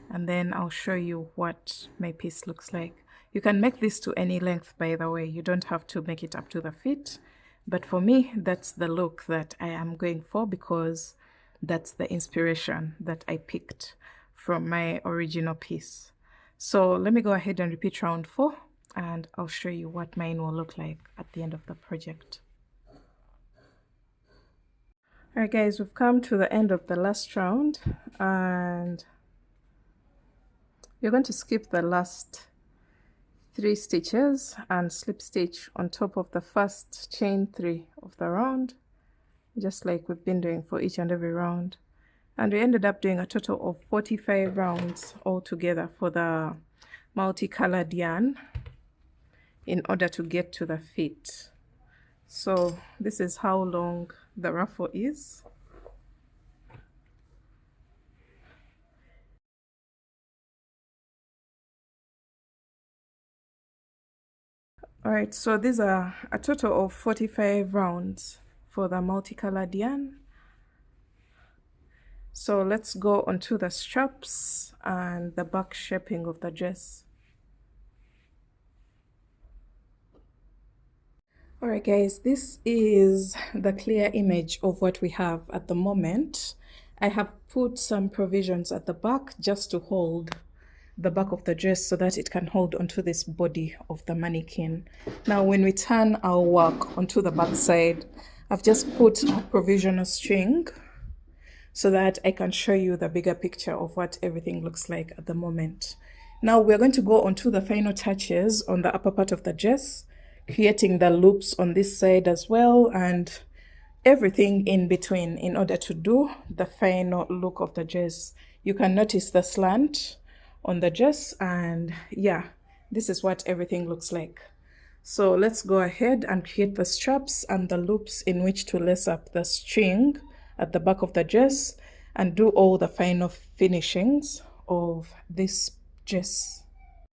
And then I'll show you what my piece looks like. You can make this to any length, by the way. You don't have to make it up to the feet. But for me, that's the look that I am going for, because that's the inspiration that I picked from my original piece. So let me go ahead and repeat round 4, and I'll show you what mine will look like at the end of the project. All right, guys, we've come to the end of the last round, and you're going to skip the last 3 stitches and slip stitch on top of the first chain 3 of the round, just like we've been doing for each and every round. And we ended up doing a total of 45 rounds altogether for the multicolored yarn in order to get to the feet. So this is how long the ruffle is. All right, so these are a total of 45 rounds for the multicolored yarn. So let's go onto the straps and the back shaping of the dress. All right, guys, this is the clear image of what we have at the moment. I have put some provisions at the back just to hold the back of the dress so that it can hold onto this body of the mannequin. Now, when we turn our work onto the back side, I've just put a provisional string so that I can show you the bigger picture of what everything looks like at the moment. Now we're going to go onto the final touches on the upper part of the dress, creating the loops on this side as well, and everything in between in order to do the final look of the dress. You can notice the slant on the dress, and yeah, this is what everything looks like. So let's go ahead and create the straps and the loops in which to lace up the string at the back of the dress and do all the final finishings of this dress.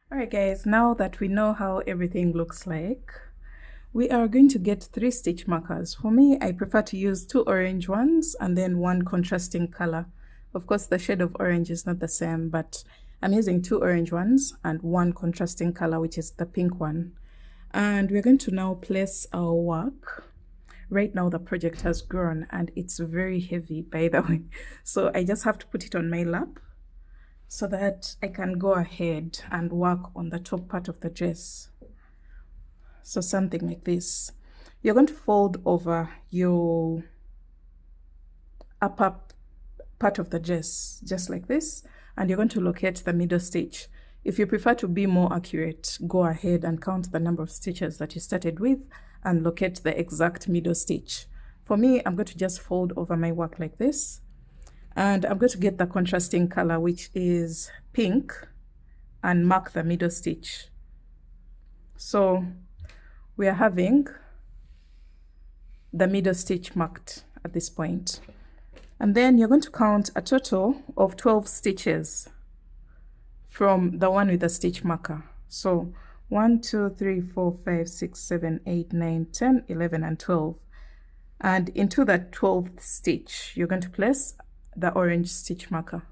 All right, guys, now that we know how everything looks like, we are going to get 3 stitch markers. For me, I prefer to use 2 orange ones and then 1 contrasting color. Of course, the shade of orange is not the same, but I'm using 2 orange ones and 1 contrasting color, which is the pink one. And we're going to now place our work. Right now the project has grown and it's very heavy, by the way. So I just have to put it on my lap so that I can go ahead and work on the top part of the dress. So something like this. You're going to fold over your upper part of the dress, just like this, and you're going to locate the middle stitch. If you prefer to be more accurate, go ahead and count the number of stitches that you started with and locate the exact middle stitch. For me, I'm going to just fold over my work like this, and I'm going to get the contrasting color, which is pink, and mark the middle stitch. So we are having the middle stitch marked at this point. And then you're going to count a total of 12 stitches from the one with the stitch marker. So 1, 2, 3, 4, 5, 6, 7, 8, 9, 10, 11, and 12. And into that 12th stitch, you're going to place the orange stitch marker.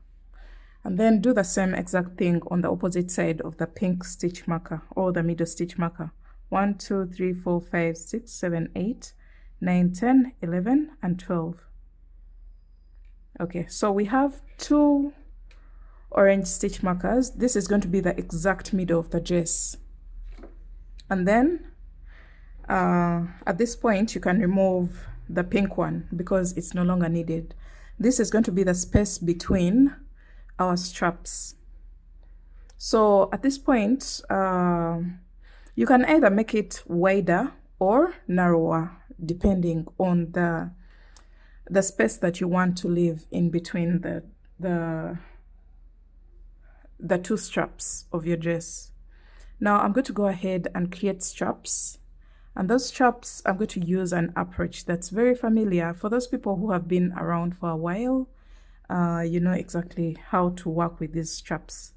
And then do the same exact thing on the opposite side of the pink stitch marker or the middle stitch marker. 1, 2, 3, 4, 5, 6, 7, 8, 9, 10, 11, and 12. Okay, so we have 2 orange stitch markers. This is going to be the exact middle of the dress. And then at this point, you can remove the pink one because it's no longer needed. this is going to be the space between our straps. So at this point, you can either make it wider or narrower, depending on the space that you want to leave in between the two straps of your dress. Now I'm going to go ahead and create straps. And those straps, I'm going to use an approach that's very familiar. For those people who have been around for a while, you know exactly how to work with these straps.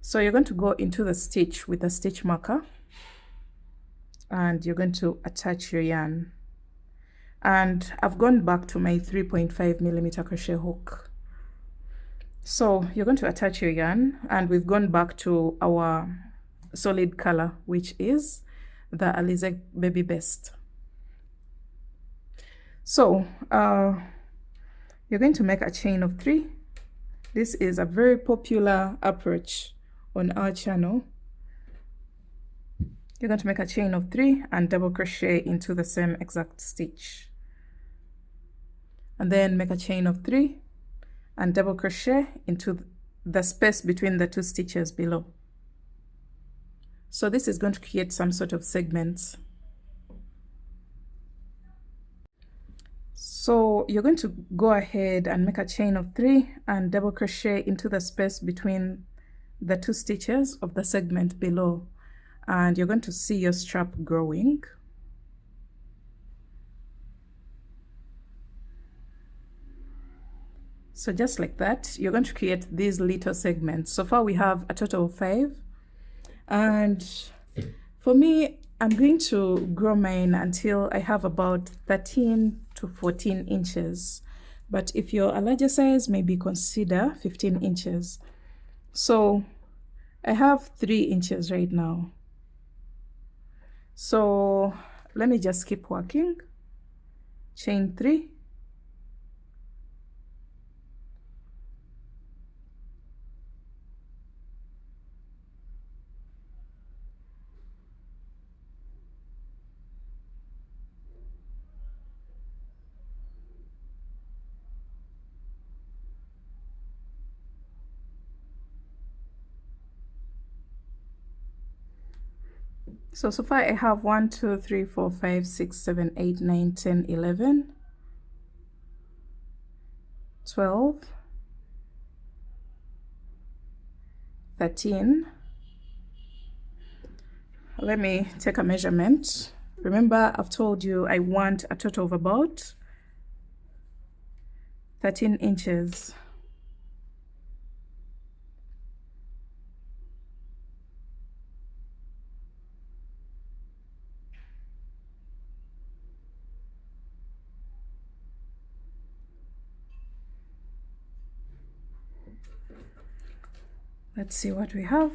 So you're going to go into the stitch with a stitch marker, and you're going to attach your yarn. And I've gone back to my 3.5mm crochet hook. So you're going to attach your yarn, and we've gone back to our solid color, which is the Alize Baby Best. So you're going to make a chain of 3. This is a very popular approach on our channel. You're going to make a chain of 3 and double crochet into the same exact stitch, and then make a chain of 3 and double crochet into the space between the 2 stitches below. So this is going to create some sort of segments. So you're going to go ahead and make a chain of 3 and double crochet into the space between the 2 stitches of the segment below, and you're going to see your strap growing. So just like that, you're going to create these little segments. So far we have a total of 5, and for me, I'm going to grow mine until I have about 13 to 14 inches. But if you're a larger size, maybe consider 15 inches. So I have 3 inches right now. So let me just keep working. Chain 3. So far I have 1, 2, 3, 4, 5, 6, 7, 8, 9, 10, 11, 12, 13. Let me take a measurement. Remember, I've told you I want a total of about 13 inches. Let's see what we have.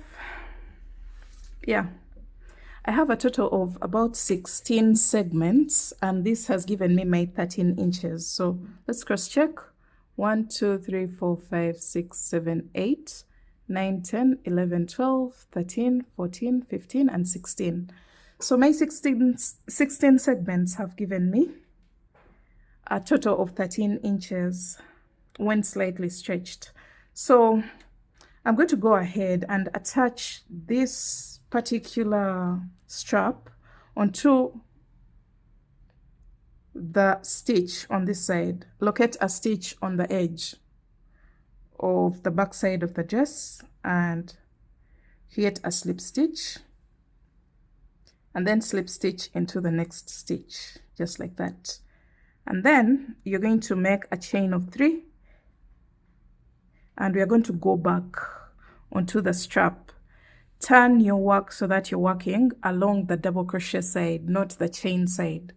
Yeah, I have a total of about 16 segments, and this has given me my 13 inches. So let's cross check. 1, 2, 3, 4, 5, 6, 7, 8, 9, 10, 11, 12, 13, 14, 15, and 16. So my 16 segments have given me a total of 13 inches when slightly stretched. So I'm going to go ahead and attach this particular strap onto the stitch on this side. Locate a stitch on the edge of the back side of the dress and create a slip stitch, and then slip stitch into the next stitch, just like that. And then you're going to make a chain of 3, and we are going to go back onto the strap. Turn your work so that you're working along the double crochet side, not the chain side.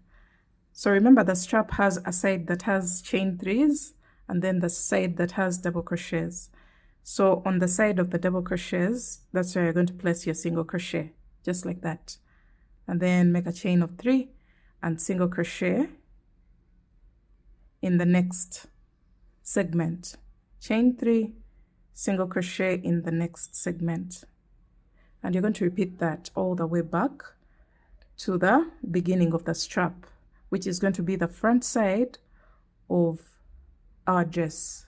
So remember, the strap has a side that has chain 3s and then the side that has double crochets. So on the side of the double crochets, that's where you're going to place your single crochet, just like that. And then make a chain of 3 and single crochet in the next segment. Chain 3, single crochet in the next segment, and you're going to repeat that all the way back to the beginning of the strap, which is going to be the front side of our dress.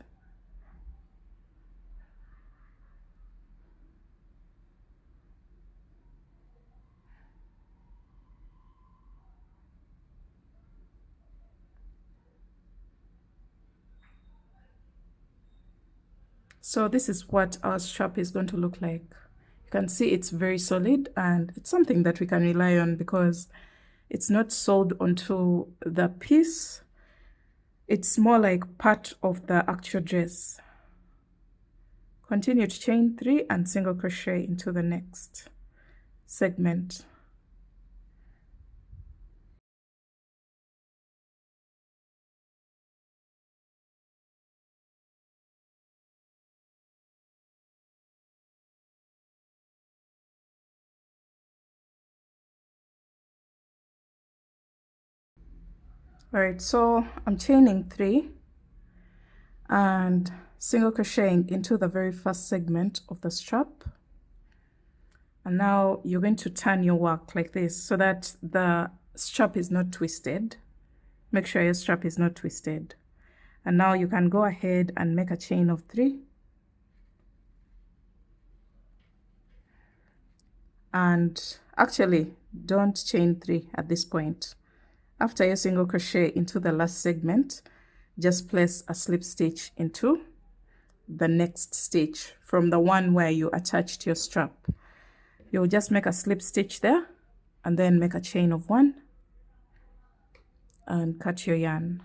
So this is what our strap is going to look like. You can see it's very solid, and it's something that we can rely on because it's not sewed onto the piece. It's more like part of the actual dress. Continue to chain 3 and single crochet into the next segment. All right, so I'm chaining 3 and single crocheting into the very first segment of the strap. And now you're going to turn your work like this so that the strap is not twisted. Make sure your strap is not twisted. And now you can go ahead and make a chain of 3. And actually, don't chain 3 at this point. After your single crochet into the last segment, just place a slip stitch into the next stitch from the one where you attached your strap. You'll just make a slip stitch there and then make a chain of 1 and cut your yarn.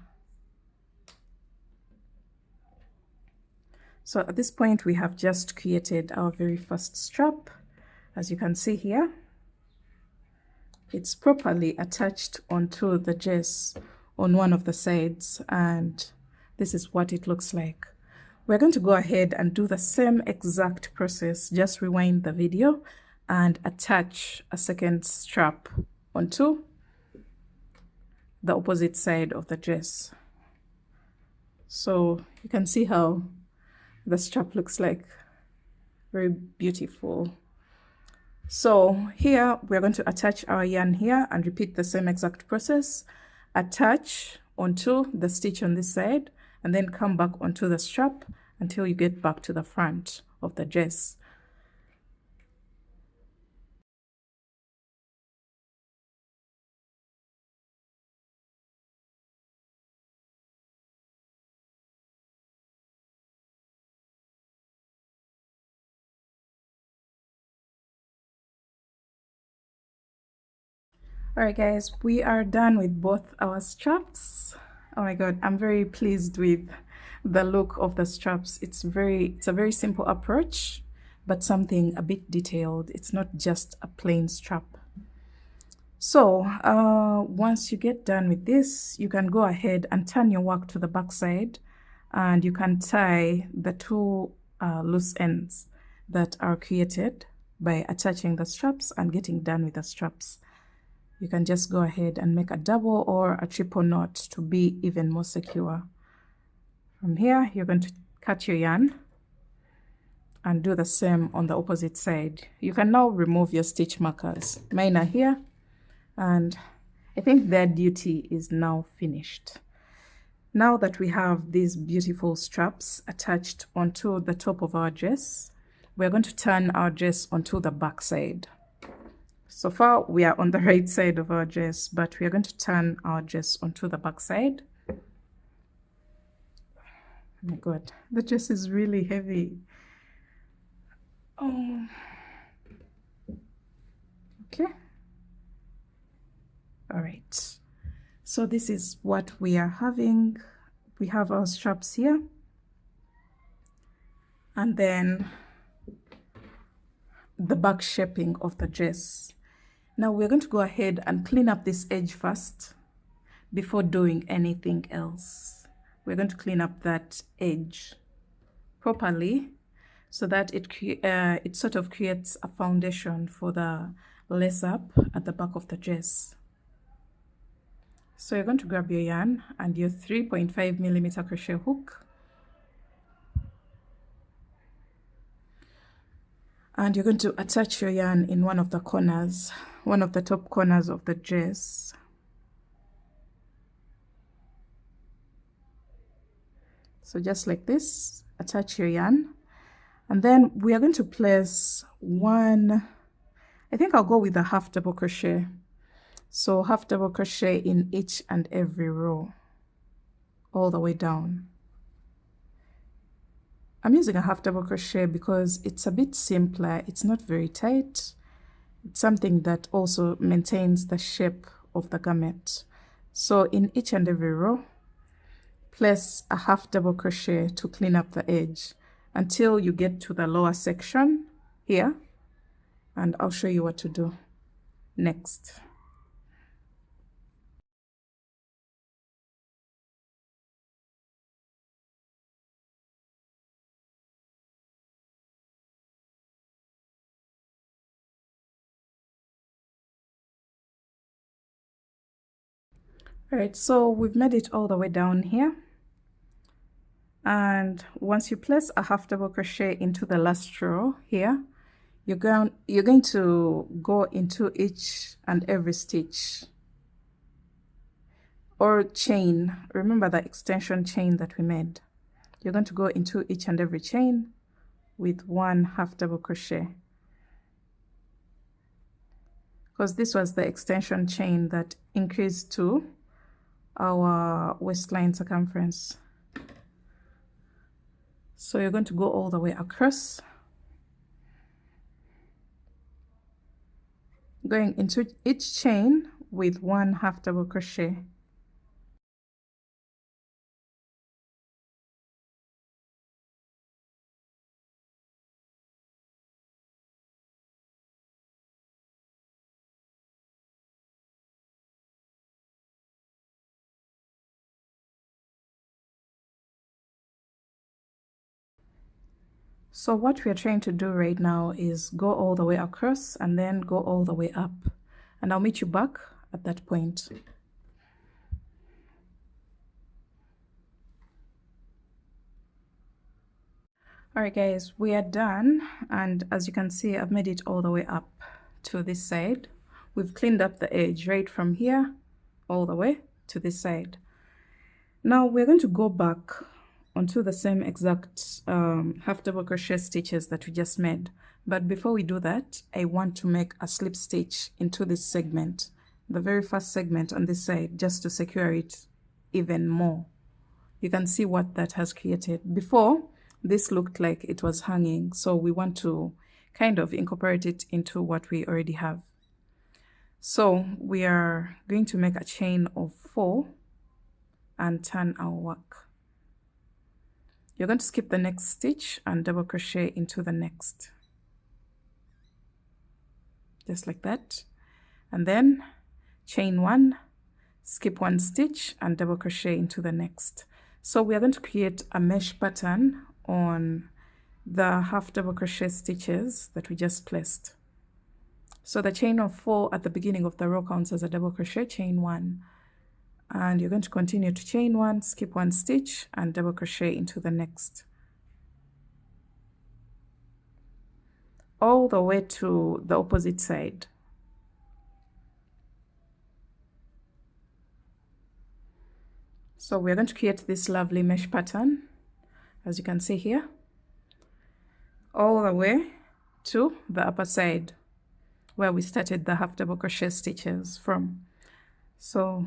So at this point, we have just created our very first strap. As you can see here, it's properly attached onto the dress on one of the sides, and this is what it looks like. We're going to go ahead and do the same exact process. Just rewind the video and attach a second strap onto the opposite side of the dress. So you can see how the strap looks like. Very beautiful. So here we're going to attach our yarn here and repeat the same exact process. Attach onto the stitch on this side and then come back onto the strap until you get back to the front of the dress. All right, guys, we are done with both our straps. Oh my God, I'm very pleased with the look of the straps. It's a very simple approach, but something a bit detailed. It's not just a plain strap. So once you get done with this, you can go ahead and turn your work to the back side, and you can tie the 2 loose ends that are created by attaching the straps and getting done with the straps. You can just go ahead and make a double or a triple knot to be even more secure. From here, you're going to cut your yarn and do the same on the opposite side. You can now remove your stitch markers. Mine are here, and I think their duty is now finished. Now that we have these beautiful straps attached onto the top of our dress, we're going to turn our dress onto the back side. So far, we are on the right side of our dress, but we are going to turn our dress onto the back side. Oh my God, the dress is really heavy. Oh, okay. All right. So this is what we are having. We have our straps here. And then the back shaping of the dress. Now we're going to go ahead and clean up this edge first before doing anything else. We're going to clean up that edge properly so that it sort of creates a foundation for the lace up at the back of the dress. So you're going to grab your yarn and your 3.5mm crochet hook, and you're going to attach your yarn in one of the corners, one of the top corners of the dress. So just like this, attach your yarn, and then we are going to place one, I think I'll go with a half double crochet. So half double crochet in each and every row all the way down. I'm using a half double crochet because it's a bit simpler, it's not very tight, it's something that also maintains the shape of the garment. So in each and every row, place a half double crochet to clean up the edge until you get to the lower section here, and I'll show you what to do next. All right, so we've made it all the way down here. And once you place a half double crochet into the last row here, you're going to go into each and every stitch or chain. Remember the extension chain that we made. You're going to go into each and every chain with one half double crochet, because this was the extension chain that increased to our waistline circumference. So you're going to go all the way across, going into each chain with one half double crochet. So what we are trying to do right now is go all the way across and then go all the way up, and I'll meet you back at that point. All right guys, we are done, and as you can see, I've made it all the way up to this side. We've cleaned up the edge right from here all the way to this side. Now we're going to go back onto the same exact half double crochet stitches that we just made, but before we do that, I want to make a slip stitch into this segment, the very first segment on this side, just to secure it even more. You can see what that has created. Before, this looked like it was hanging, so we want to kind of incorporate it into what we already have. So we are going to make a chain of 4 and turn our work. You're going to skip the next stitch and double crochet into the next, just like that, and then chain 1, skip 1 stitch and double crochet into the next. So we are going to create a mesh pattern on the half double crochet stitches that we just placed. So the chain of 4 at the beginning of the row counts as a double crochet, chain 1, and you're going to continue to chain 1, skip 1 stitch and double crochet into the next, all the way to the opposite side. So we're going to create this lovely mesh pattern, as you can see here, all the way to the upper side where we started the half double crochet stitches from. So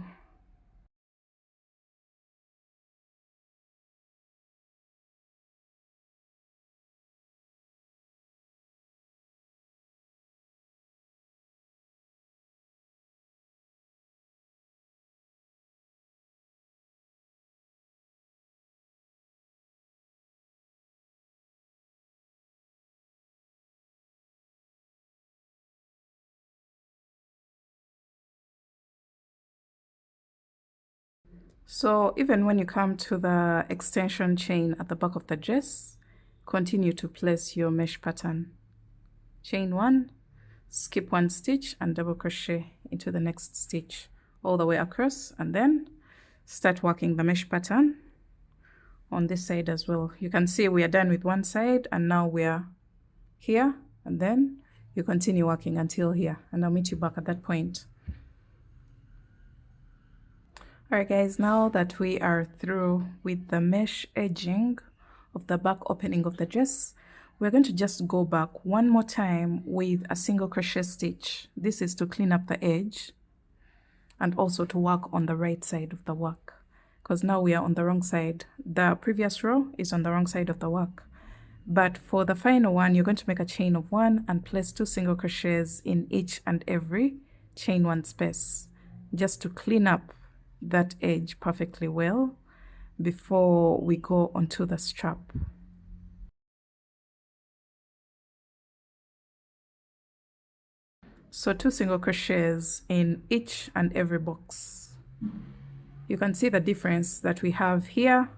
even when you come to the extension chain at the back of the dress, continue to place your mesh pattern. Chain 1, skip 1 stitch and double crochet into the next stitch all the way across, and then start working the mesh pattern on this side as well. You can see we are done with one side and now we are here, and then you continue working until here, and I'll meet you back at that point. Alright guys, now that we are through with the mesh edging of the back opening of the dress, we're going to just go back one more time with a single crochet stitch. This is to clean up the edge and also to work on the right side of the work, because now we are on the wrong side. The previous row is on the wrong side of the work. But for the final one, you're going to make a chain of 1 and place 2 single crochets in each and every chain 1 space, just to clean up that edge perfectly well before we go onto the strap. So 2 single crochets in each and every box. You can see the difference that we have here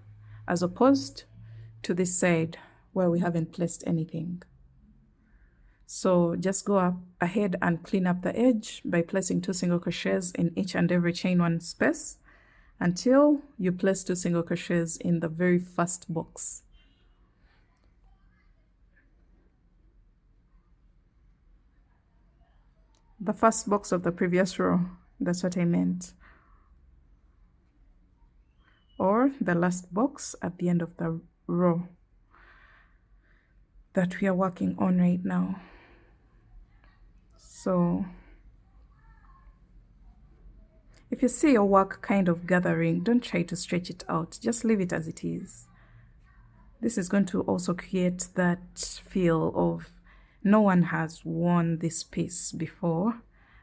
as opposed to this side where we haven't placed anything. So just go up ahead and clean up the edge by placing 2 single crochets in each and every chain 1 space until you place 2 single crochets in the very first box. The first box of the previous row, that's what I meant. Or the last box at the end of the row that we are working on right now. So if you see your work kind of gathering, don't try to stretch it out, just leave it as it is. This is going to also create that feel of no one has worn this piece before,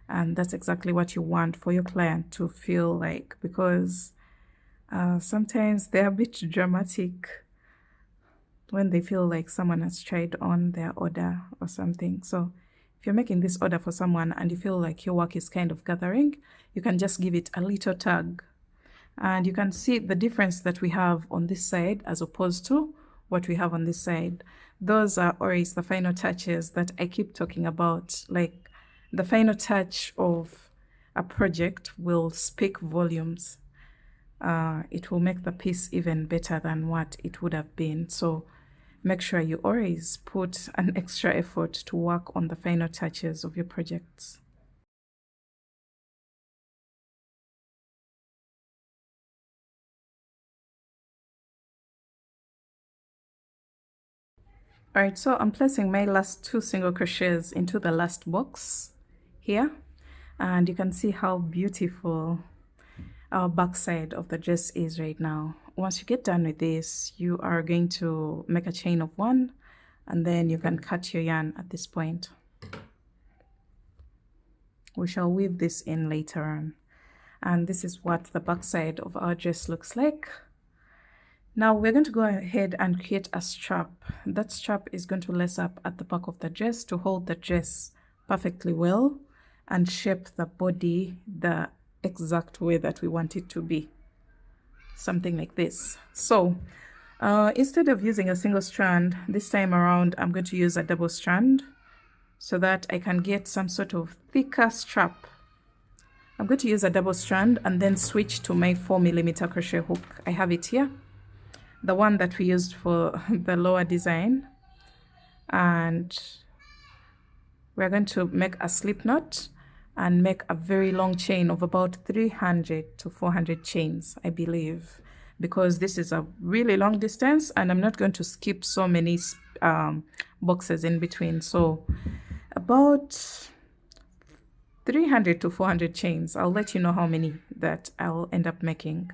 and that's exactly what you want for your client to feel like, because sometimes they're a bit dramatic when they feel like someone has tried on their order or something. So if you're making this order for someone and you feel like your work is kind of gathering, you can just give it a little tug. And you can see the difference that we have on this side as opposed to what we have on this side. Those are always the final touches that I keep talking about. Like, the final touch of a project will speak volumes. It will make the piece even better than what it would have been. So make sure you always put an extra effort to work on the final touches of your projects. Alright, so I'm placing my last 2 single crochets into the last box here, and you can see how beautiful our back side of the dress is right now. Once you get done with this, you are going to make a chain of 1, and then you can cut your yarn at this point. We shall weave this in later on. And this is what the back side of our dress looks like. Now we're going to go ahead and create a strap. That strap is going to lace up at the back of the dress to hold the dress perfectly well and shape the body the exact way that we want it to be. Something like this. So instead of using a single strand, this time around I'm going to use a double strand so that I can get some sort of thicker strap. I'm going to use a double strand and then switch to my 4mm crochet hook. I have it here, the one that we used for the lower design, and we're going to make a slip knot and make a very long chain of about 300 to 400 chains, I believe, because this is a really long distance and I'm not going to skip so many boxes in between. So about 300 to 400 chains. I'll let you know how many that I'll end up making.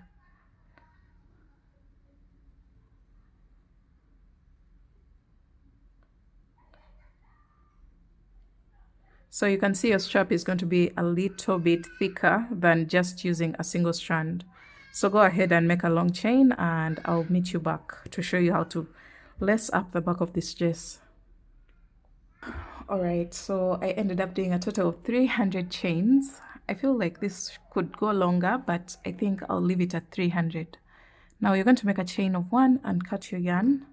So you can see your strap is going to be a little bit thicker than just using a single strand. So go ahead and make a long chain and I'll meet you back to show you how to lace up the back of this dress. Alright, so I ended up doing a total of 300 chains. I feel like this could go longer, but I think I'll leave it at 300. Now you're going to make a chain of 1 and cut your yarn.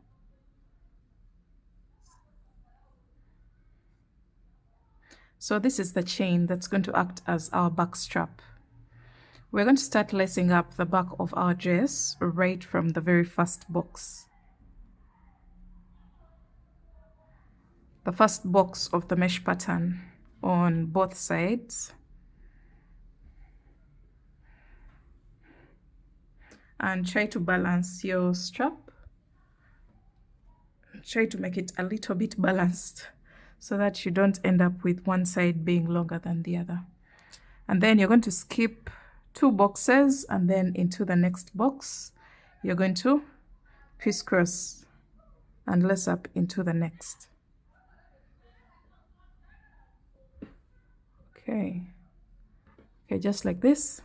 So this is the chain that's going to act as our back strap. We're going to start lacing up the back of our dress right from the very first box. The first box of the mesh pattern on both sides. and try to balance your strap. Try to make it a little bit balanced so that you don't end up with one side being longer than the other. And then you're going to skip 2 boxes, and then into the next box you're going to crisscross and lace up into the next. Okay, just like this.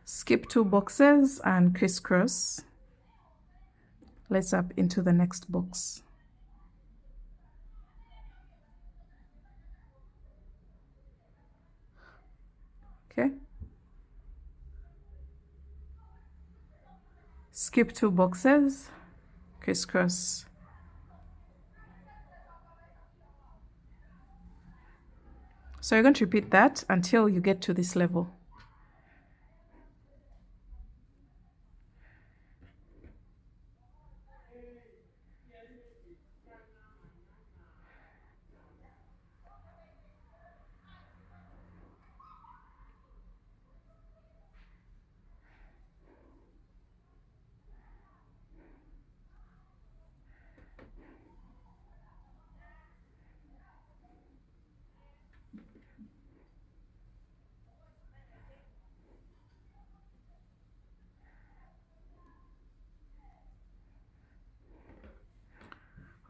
Skip 2 boxes and crisscross, lace up into the next box. Okay, skip 2 boxes, crisscross. So you're going to repeat that until you get to this level.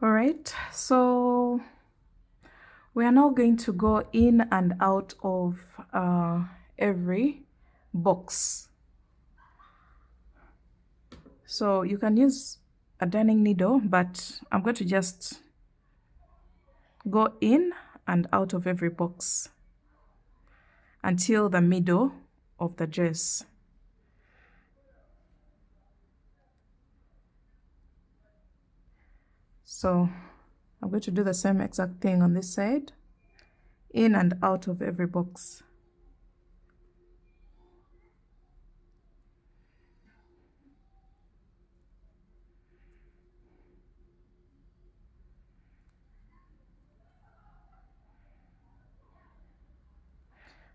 All right, so we are now going to go in and out of every box. So you can use a darning needle, but I'm going to just go in and out of every box until the middle of the dress. So I'm going to do the same exact thing on this side, in and out of every box.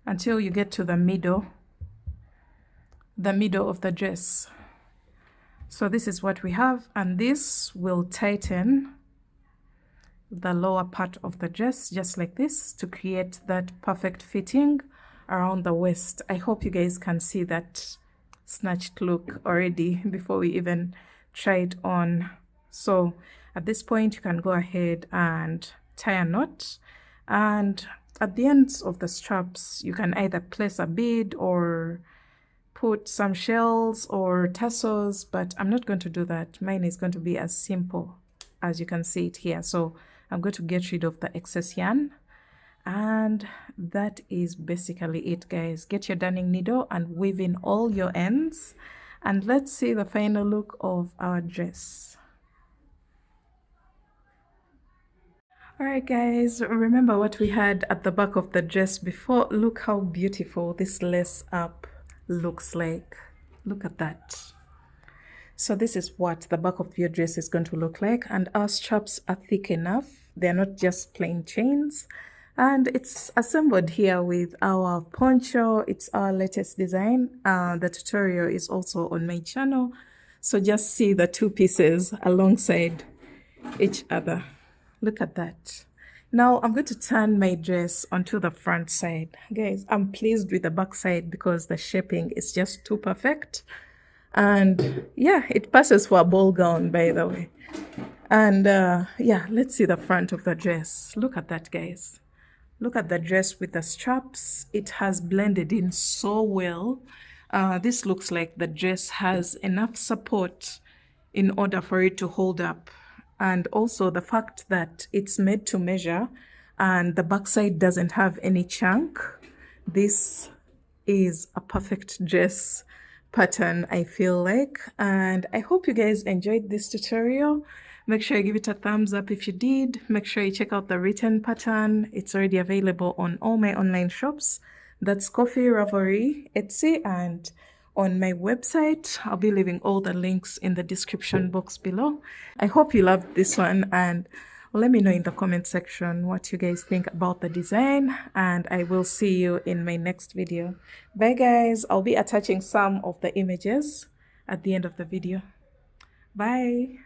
Until you get to the middle of the dress. So this is what we have, and this will tighten the lower part of the dress just like this to create that perfect fitting around the waist. I hope you guys can see that snatched look already before we even try it on. So at this point you can go ahead and tie a knot, and at the ends of the straps you can either place a bead or put some shells or tassels, but I'm not going to do that. Mine is going to be as simple as you can see it here. So I'm going to get rid of the excess yarn, and that is basically it, guys. Get your darning needle and weave in all your ends, and let's see the final look of our dress. All right, guys, remember what we had at the back of the dress before. Look how beautiful this lace up looks like. Look at that. So this is what the back of your dress is going to look like, and our straps are thick enough. They're not just plain chains, and it's assembled here with our poncho. It's our latest design. The tutorial is also on my channel, so just see the 2 pieces alongside each other. Look at that. Now I'm going to turn my dress onto the front side. Guys, I'm pleased with the back side because the shaping is just too perfect. And yeah, it passes for a ball gown, by the way. And yeah, let's see the front of the dress. Look at that, guys. Look at the dress with the straps. It has blended in so well. This looks like the dress has enough support in order for it to hold up. And also the fact that it's made to measure and the backside doesn't have any chunk. This is a perfect dress pattern, I feel like. And I hope you guys enjoyed this tutorial. Make sure you give it a thumbs up if you did. Make sure you check out the written pattern. It's already available on all my online shops. That's Coffee, Ravelry, Etsy, and on my website. I'll be leaving all the links in the description box below. I hope you loved this one, and let me know in the comment section what you guys think about the design, and I will see you in my next video. Bye guys. I'll be attaching some of the images at the end of the video. Bye.